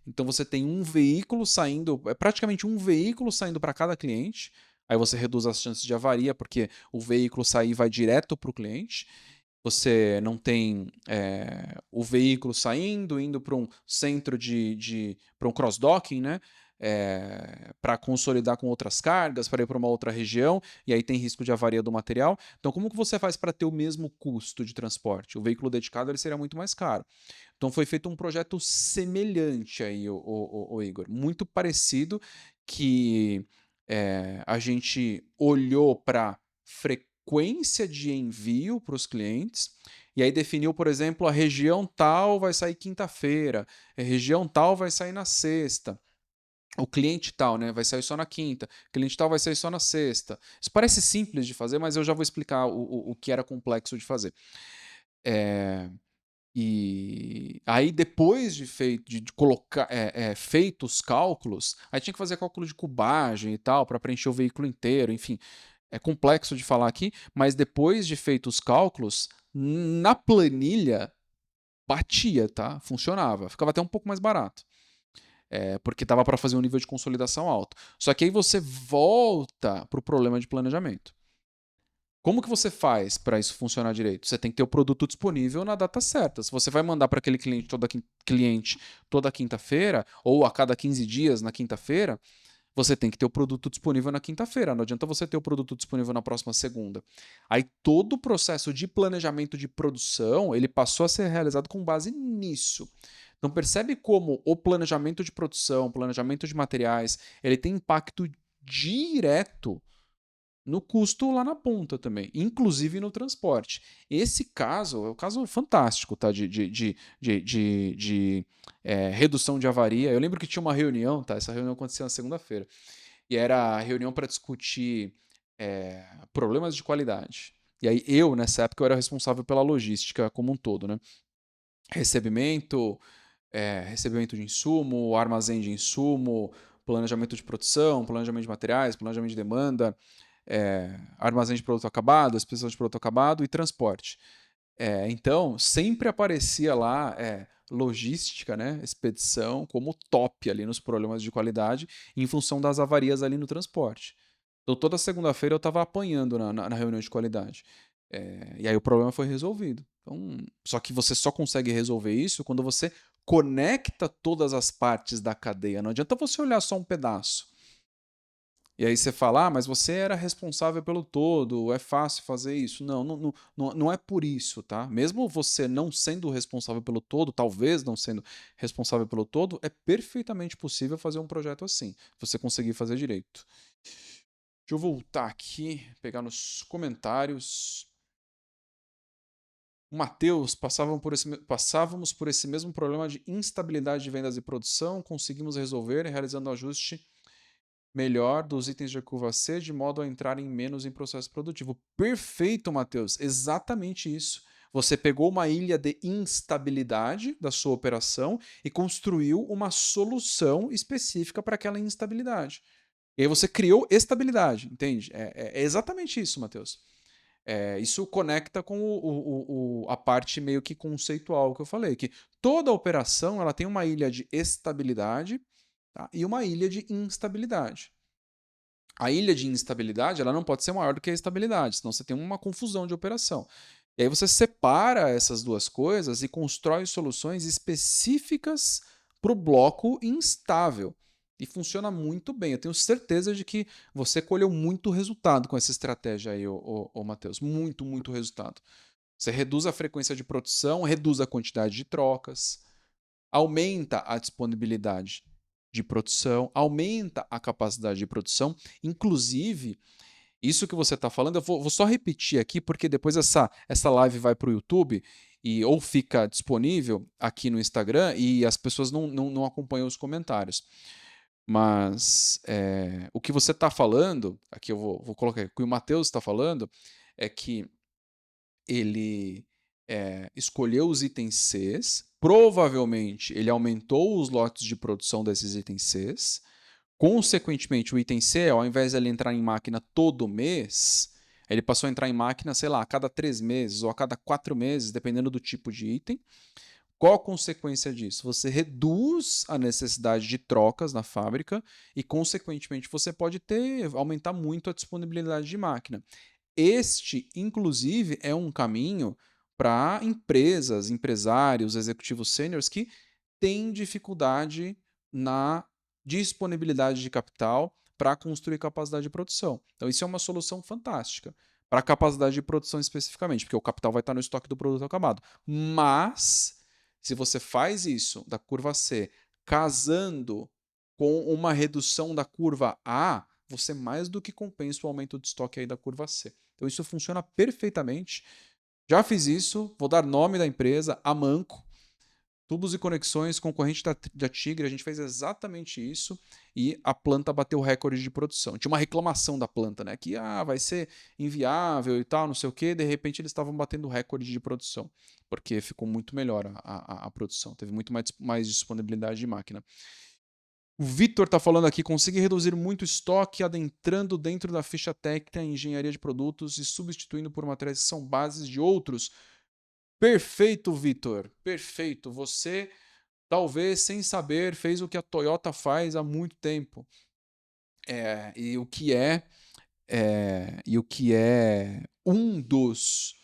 Então você tem um veículo saindo, praticamente um veículo saindo para cada cliente. Aí você reduz as chances de avaria, porque o veículo sair vai direto para o cliente. Você não tem o veículo saindo, indo para um centro para um cross-docking, né? Para consolidar com outras cargas, para ir para uma outra região, e aí tem risco de avaria do material. Então, como que você faz para ter o mesmo custo de transporte? O veículo dedicado ele seria muito mais caro. Então, foi feito um projeto semelhante aí, o Igor, muito parecido, que a gente olhou para frequência de envio para os clientes, e aí definiu, por exemplo, a região tal vai sair quinta-feira, a região tal vai sair na sexta, o cliente tal, né, vai sair só na quinta, o cliente tal vai sair só na sexta. Isso parece simples de fazer, mas eu já vou explicar o que era complexo de fazer. E aí, depois de colocar feito os cálculos, aí tinha que fazer cálculo de cubagem e tal, para preencher o veículo inteiro, enfim. É complexo de falar aqui, mas depois de feito os cálculos, na planilha batia, tá? Funcionava. Ficava até um pouco mais barato. Porque dava para fazer um nível de consolidação alto. Só que aí você volta para o problema de planejamento. Como que você faz para isso funcionar direito? Você tem que ter o produto disponível na data certa. Se você vai mandar para aquele cliente toda quinta-feira, ou a cada 15 dias na quinta-feira, você tem que ter o produto disponível na quinta-feira, não adianta você ter o produto disponível na próxima segunda. Aí todo o processo de planejamento de produção, ele passou a ser realizado com base nisso. Então percebe como o planejamento de produção, planejamento de materiais, ele tem impacto direto no custo lá na ponta também, inclusive no transporte. Esse caso é um caso fantástico, tá? De redução de avaria. Eu lembro que tinha uma reunião, tá? Essa reunião acontecia na segunda-feira. E era a reunião para discutir problemas de qualidade. E aí eu, nessa época, eu era responsável pela logística como um todo, né? Recebimento, recebimento de insumo, armazém de insumo, planejamento de produção, planejamento de materiais, planejamento de demanda, armazém de produto acabado, expedição de produto acabado e transporte. Então, sempre aparecia lá logística, né, expedição, como top ali nos problemas de qualidade, em função das avarias ali no transporte. Então, toda segunda-feira eu estava apanhando na reunião de qualidade. E aí o problema foi resolvido. Então, só que você só consegue resolver isso quando você conecta todas as partes da cadeia. Não adianta você olhar só um pedaço. E aí você fala, mas você era responsável pelo todo, é fácil fazer isso. Não é por isso, tá? Mesmo você não sendo responsável pelo todo, talvez não sendo responsável pelo todo, é perfeitamente possível fazer um projeto assim, você conseguir fazer direito. Deixa eu voltar aqui, pegar nos comentários. Matheus, passávamos por esse mesmo problema de instabilidade de vendas e produção, conseguimos resolver realizando o ajuste melhor dos itens de curva C, de modo a entrarem menos em processo produtivo. Perfeito, Matheus. Exatamente isso. Você pegou uma ilha de instabilidade da sua operação e construiu uma solução específica para aquela instabilidade. E aí você criou estabilidade, entende? É exatamente isso, Matheus. Isso conecta com a parte meio que conceitual que eu falei, que toda operação ela tem uma ilha de estabilidade, tá? E uma ilha de instabilidade. A ilha de instabilidade ela não pode ser maior do que a estabilidade, senão você tem uma confusão de operação. E aí você separa essas duas coisas e constrói soluções específicas para o bloco instável. E funciona muito bem. Eu tenho certeza de que você colheu muito resultado com essa estratégia aí, Matheus. Muito, muito resultado. Você reduz a frequência de produção, reduz a quantidade de trocas, aumenta a disponibilidade de produção, aumenta a capacidade de produção. Inclusive, isso que você está falando, eu vou só repetir aqui, porque depois essa live vai para o YouTube ou fica disponível aqui no Instagram e as pessoas não acompanham os comentários. Mas o que você está falando, aqui eu vou colocar, o que o Matheus está falando é que ele escolheu os itens Cs, provavelmente ele aumentou os lotes de produção desses itens Cs, consequentemente o item C, ao invés de ele entrar em máquina todo mês, ele passou a entrar em máquina, sei lá, a cada 3 meses ou a cada 4 meses, dependendo do tipo de item. Qual a consequência disso? Você reduz a necessidade de trocas na fábrica e, consequentemente, você pode aumentar muito a disponibilidade de máquina. Este, inclusive, é um caminho para empresas, empresários, executivos sêniores que têm dificuldade na disponibilidade de capital para construir capacidade de produção. Então, isso é uma solução fantástica para a capacidade de produção especificamente, porque o capital vai estar no estoque do produto acabado. Mas, se você faz isso da curva C casando com uma redução da curva A, você mais do que compensa o aumento de estoque aí da curva C. Então isso funciona perfeitamente. Já fiz isso, vou dar nome da empresa, Amanco, tubos e conexões, concorrente da Tigre, a gente fez exatamente isso e a planta bateu o recorde de produção. Tinha uma reclamação da planta, né? Que vai ser inviável e tal, não sei o quê. De repente eles estavam batendo o recorde de produção, porque ficou muito melhor a produção, teve muito mais disponibilidade de máquina. O Vitor está falando aqui, consegui reduzir muito estoque adentrando dentro da ficha técnica em engenharia de produtos e substituindo por materiais que são bases de outros. Perfeito, Vitor. Perfeito. Você, talvez sem saber, fez o que a Toyota faz há muito tempo. E o que é um dos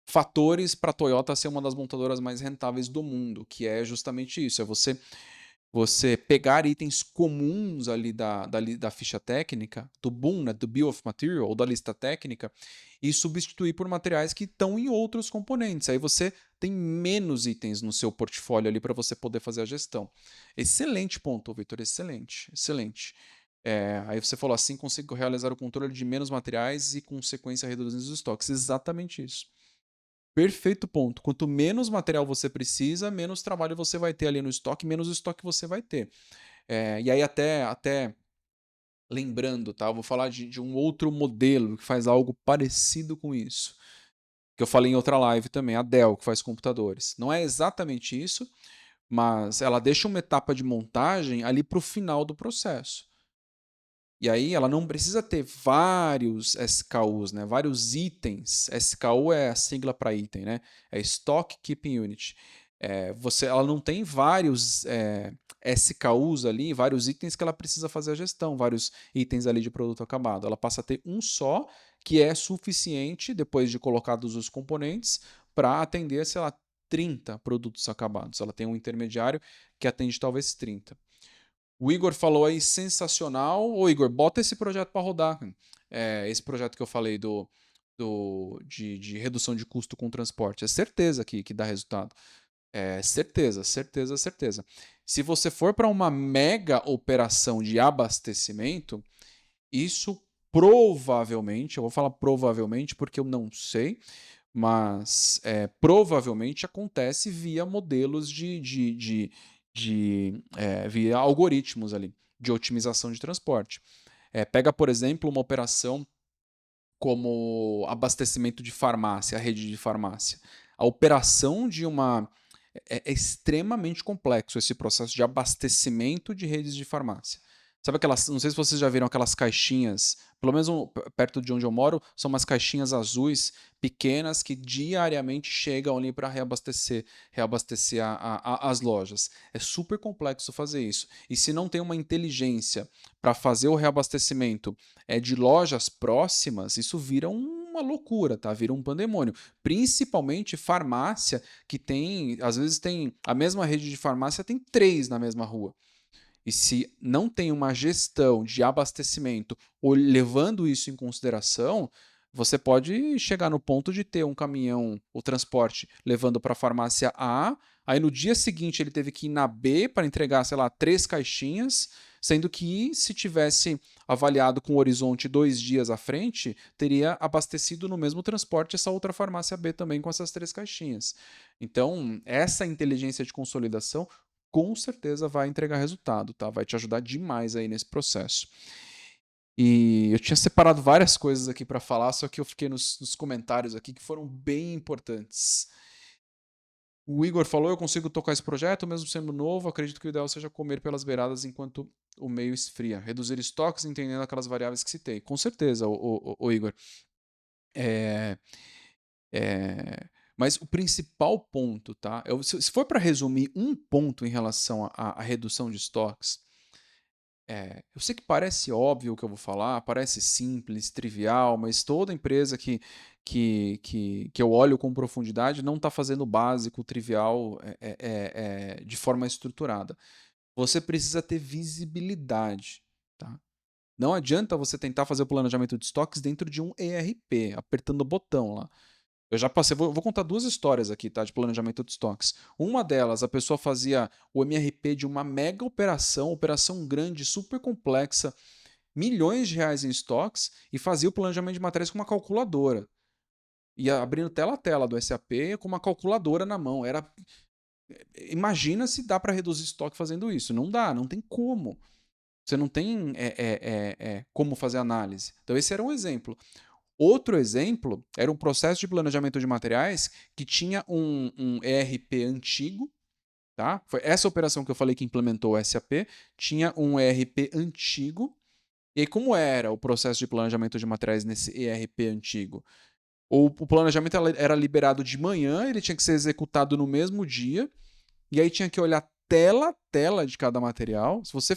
fatores para a Toyota ser uma das montadoras mais rentáveis do mundo, que é justamente isso, é você você pegar itens comuns ali da ficha técnica, do BOM, né, do Bill of Material, ou da lista técnica, e substituir por materiais que estão em outros componentes. Aí você tem menos itens no seu portfólio ali para você poder fazer a gestão. Excelente ponto, Vitor, excelente, excelente. Aí você falou assim, consigo realizar o controle de menos materiais e consequência reduzindo os estoques. Exatamente isso. Perfeito ponto. Quanto menos material você precisa, menos trabalho você vai ter ali no estoque, menos estoque você vai ter. E aí até lembrando, tá? Eu vou falar de um outro modelo que faz algo parecido com isso. Que eu falei em outra live também, a Dell, que faz computadores. Não é exatamente isso, mas ela deixa uma etapa de montagem ali para o final do processo. E aí ela não precisa ter vários SKUs, né? Vários itens. SKU é a sigla para item, né? É Stock Keeping Unit. Ela não tem vários SKUs ali, vários itens que ela precisa fazer a gestão, vários itens ali de produto acabado. Ela passa a ter um só, que é suficiente, depois de colocados os componentes, para atender, sei lá, 30 produtos acabados. Ela tem um intermediário que atende talvez 30. O Igor falou aí, sensacional. Ô Igor, bota esse projeto para rodar. Esse projeto que eu falei de redução de custo com transporte. É certeza que dá resultado. Certeza, certeza, certeza. Se você for para uma mega operação de abastecimento, isso provavelmente, eu vou falar provavelmente porque eu não sei, mas provavelmente acontece via modelos via algoritmos ali de otimização de transporte. Pega, por exemplo, uma operação como abastecimento de farmácia, a rede de farmácia. A operação de uma. É extremamente complexo esse processo de abastecimento de redes de farmácia. Sabe aquelas. Não sei se vocês já viram aquelas caixinhas, pelo menos perto de onde eu moro, são umas caixinhas azuis pequenas que diariamente chegam ali para reabastecer as lojas. É super complexo fazer isso. E se não tem uma inteligência para fazer o reabastecimento de lojas próximas, isso vira uma loucura, tá? Vira um pandemônio. Principalmente farmácia, que tem, às vezes tem, a mesma rede de farmácia tem 3 na mesma rua. E se não tem uma gestão de abastecimento ou levando isso em consideração, você pode chegar no ponto de ter um caminhão, o transporte, levando para a farmácia A, aí no dia seguinte ele teve que ir na B para entregar, sei lá, 3 caixinhas, sendo que se tivesse avaliado com o horizonte 2 dias à frente, teria abastecido no mesmo transporte essa outra farmácia B também com essas 3 caixinhas. Então, essa inteligência de consolidação com certeza vai entregar resultado, tá? Vai te ajudar demais aí nesse processo. E eu tinha separado várias coisas aqui para falar, só que eu fiquei nos comentários aqui que foram bem importantes. O Igor falou: eu consigo tocar esse projeto, mesmo sendo novo, acredito que o ideal seja comer pelas beiradas enquanto o meio esfria. Reduzir estoques entendendo aquelas variáveis que citei. Com certeza, o Igor. É, mas o principal ponto, tá? Se for para resumir um ponto em relação à redução de estoques, eu sei que parece óbvio o que eu vou falar, parece simples, trivial, mas toda empresa que eu olho com profundidade não está fazendo o básico, o trivial, de forma estruturada. Você precisa ter visibilidade, tá? Não adianta você tentar fazer o planejamento de estoques dentro de um ERP, apertando o botão lá. Eu já passei, vou contar 2 histórias aqui, tá, de planejamento de estoques. Uma delas, a pessoa fazia o MRP de uma mega operação grande, super complexa, milhões de reais em estoques, e fazia o planejamento de matérias com uma calculadora. Ia abrindo tela a tela do SAP com uma calculadora na mão. Imagina se dá para reduzir estoque fazendo isso. Não dá, não tem como. Você não tem como fazer análise. Então, esse era um exemplo. Outro exemplo era um processo de planejamento de materiais que tinha um ERP antigo, tá? Foi essa operação que eu falei que implementou o SAP, tinha um ERP antigo. E aí, como era o processo de planejamento de materiais nesse ERP antigo? O planejamento era liberado de manhã, ele tinha que ser executado no mesmo dia, e aí tinha que olhar tela a tela de cada material. Se você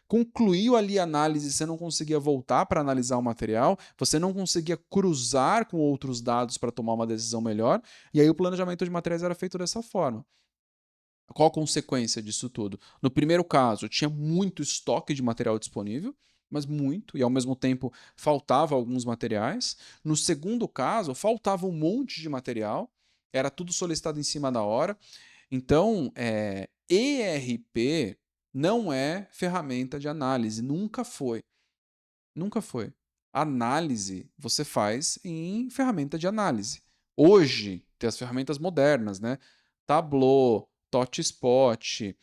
concluiu ali a análise e você não conseguia voltar para analisar o material, você não conseguia cruzar com outros dados para tomar uma decisão melhor, e aí o planejamento de materiais era feito dessa forma. Qual a consequência disso tudo? No primeiro caso, tinha muito estoque de material disponível, mas muito, e ao mesmo tempo faltava alguns materiais. No segundo caso, faltava um monte de material, era tudo solicitado em cima da hora. Então, ERP não é ferramenta de análise, nunca foi. Nunca foi. Análise você faz em ferramenta de análise. Hoje, tem as ferramentas modernas, né? Tableau, ThoughtSpot,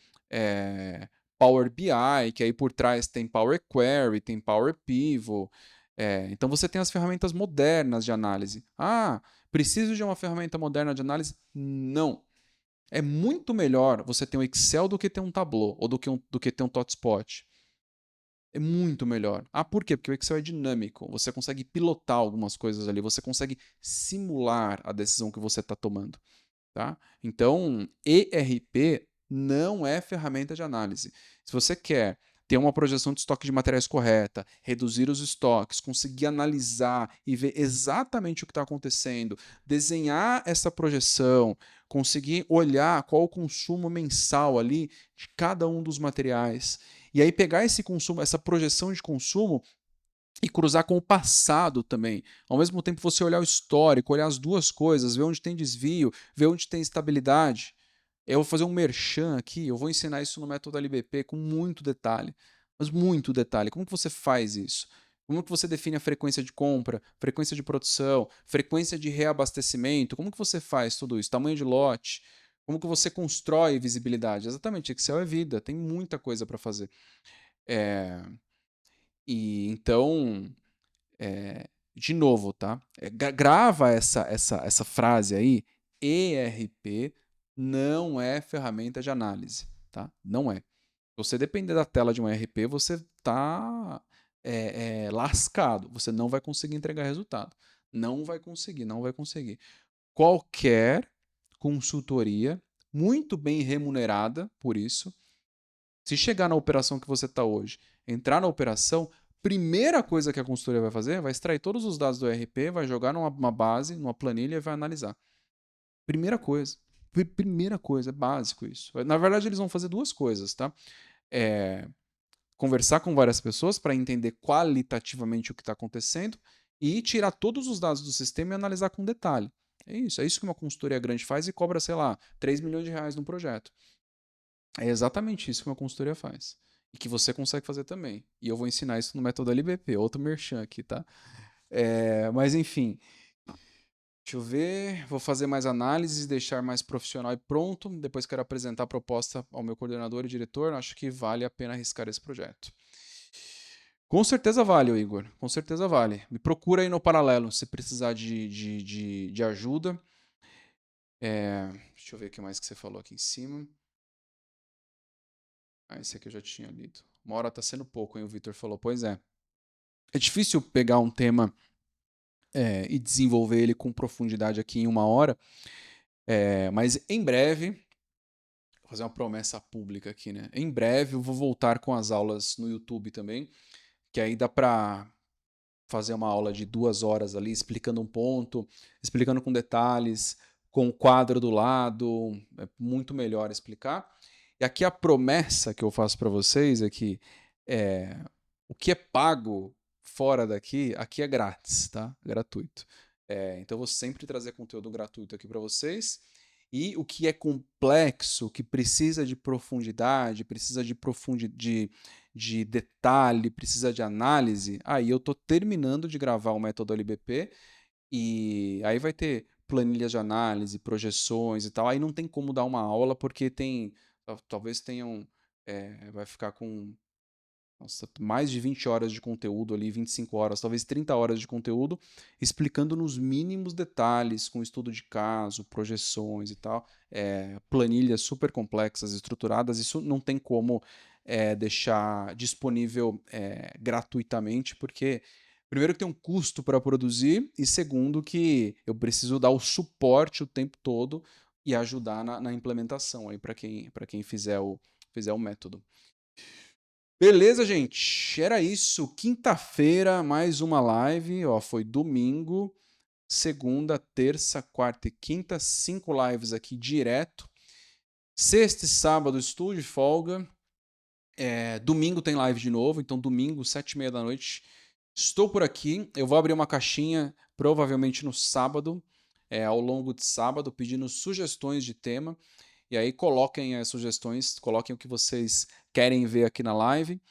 Power BI, que aí por trás tem Power Query, tem Power Pivot. Então você tem as ferramentas modernas de análise. Ah, preciso de uma ferramenta moderna de análise? Não. É muito melhor você ter um Excel do que ter um Tableau ou do que ter um ThoughtSpot. É muito melhor. Ah, por quê? Porque o Excel é dinâmico. Você consegue pilotar algumas coisas ali, você consegue simular a decisão que você está tomando. Tá? Então, ERP não é ferramenta de análise. Se você quer ter uma projeção de estoque de materiais correta, reduzir os estoques, conseguir analisar e ver exatamente o que está acontecendo, desenhar essa projeção, conseguir olhar qual o consumo mensal ali de cada um dos materiais, e aí pegar esse consumo, essa projeção de consumo e cruzar com o passado também. Ao mesmo tempo, você olhar o histórico, olhar as duas coisas, ver onde tem desvio, ver onde tem estabilidade. Eu vou fazer um merchan aqui, eu vou ensinar isso no método LBP com muito detalhe, mas muito detalhe. Como que você faz isso? Como que você define a frequência de compra, frequência de produção, frequência de reabastecimento? Como que você faz tudo isso? Tamanho de lote? Como que você constrói visibilidade? Exatamente, Excel é vida, tem muita coisa para fazer. E então, de novo, tá? Grava essa frase aí. ERP não é ferramenta de análise, tá? Não é. Se você depender da tela de um ERP, você tá lascado. Você não vai conseguir entregar resultado. Não vai conseguir, não vai conseguir. Qualquer consultoria muito bem remunerada por isso, se chegar na operação que você está hoje, entrar na operação, primeira coisa que a consultoria vai fazer vai extrair todos os dados do ERP, vai jogar numa base, numa planilha e vai analisar. Primeira coisa. Primeira coisa, é básico isso. Na verdade, eles vão fazer duas coisas, tá? Conversar com várias pessoas para entender qualitativamente o que está acontecendo e tirar todos os dados do sistema e analisar com detalhe. É isso que uma consultoria grande faz e cobra, sei lá, 3 milhões de reais num projeto. É exatamente isso que uma consultoria faz. E que você consegue fazer também. E eu vou ensinar isso no método LBP, outro merchan aqui, tá? Mas enfim, deixa eu ver. Vou fazer mais análises, deixar mais profissional e pronto. Depois quero apresentar a proposta ao meu coordenador e diretor. Acho que vale a pena arriscar esse projeto. Com certeza vale, Igor. Com certeza vale. Me procura aí no paralelo se precisar de ajuda. Deixa eu ver o que mais que você falou aqui em cima. Esse aqui eu já tinha lido. Uma hora tá sendo pouco, hein? O Vitor falou. Pois é. É difícil pegar um tema e desenvolver ele com profundidade aqui em uma hora, mas em breve, vou fazer uma promessa pública aqui, né? Em breve eu vou voltar com as aulas no YouTube também, que aí dá para fazer uma aula de 2 horas ali, explicando um ponto, explicando com detalhes, com o quadro do lado, é muito melhor explicar. E aqui a promessa que eu faço para vocês é que o que é pago fora daqui, aqui é grátis, tá? Gratuito. Então eu vou sempre trazer conteúdo gratuito aqui para vocês. E o que é complexo, que precisa de profundidade, precisa de detalhe, precisa de análise, aí eu estou terminando de gravar o método LBP e aí vai ter planilhas de análise, projeções e tal. Aí não tem como dar uma aula porque talvez tenham, vai ficar com mais de 20 horas de conteúdo ali, 25 horas, talvez 30 horas de conteúdo, explicando nos mínimos detalhes, com estudo de caso, projeções e tal, planilhas super complexas, estruturadas, isso não tem como deixar disponível gratuitamente, porque primeiro que tem um custo para produzir, e segundo que eu preciso dar o suporte o tempo todo e ajudar na implementação aí para quem fizer o método. Beleza, gente? Era isso. Quinta-feira, mais uma live. Ó, foi domingo, segunda, terça, quarta e quinta. 5 lives aqui direto. Sexta e sábado estou de folga. Domingo tem live de novo, então domingo, 7h30 da noite, estou por aqui. Eu vou abrir uma caixinha, provavelmente no sábado, ao longo de sábado, pedindo sugestões de tema. E aí coloquem as sugestões, coloquem o que vocês querem ver aqui na live.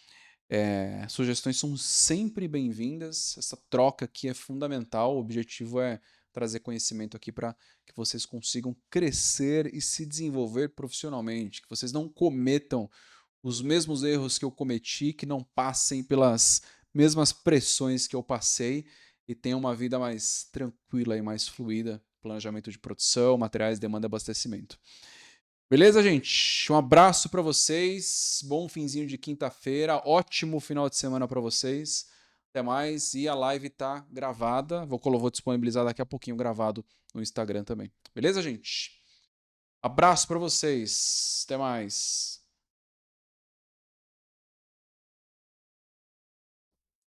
Sugestões são sempre bem-vindas. Essa troca aqui é fundamental. O objetivo é trazer conhecimento aqui para que vocês consigam crescer e se desenvolver profissionalmente, que vocês não cometam os mesmos erros que eu cometi, que não passem pelas mesmas pressões que eu passei e tenham uma vida mais tranquila e mais fluida. Planejamento de produção, materiais, demanda e abastecimento. Beleza, gente? Um abraço para vocês. Bom finzinho de quinta-feira. Ótimo final de semana para vocês. Até mais. E a live tá gravada. Vou disponibilizar daqui a pouquinho gravado no Instagram também. Beleza, gente? Abraço para vocês. Até mais.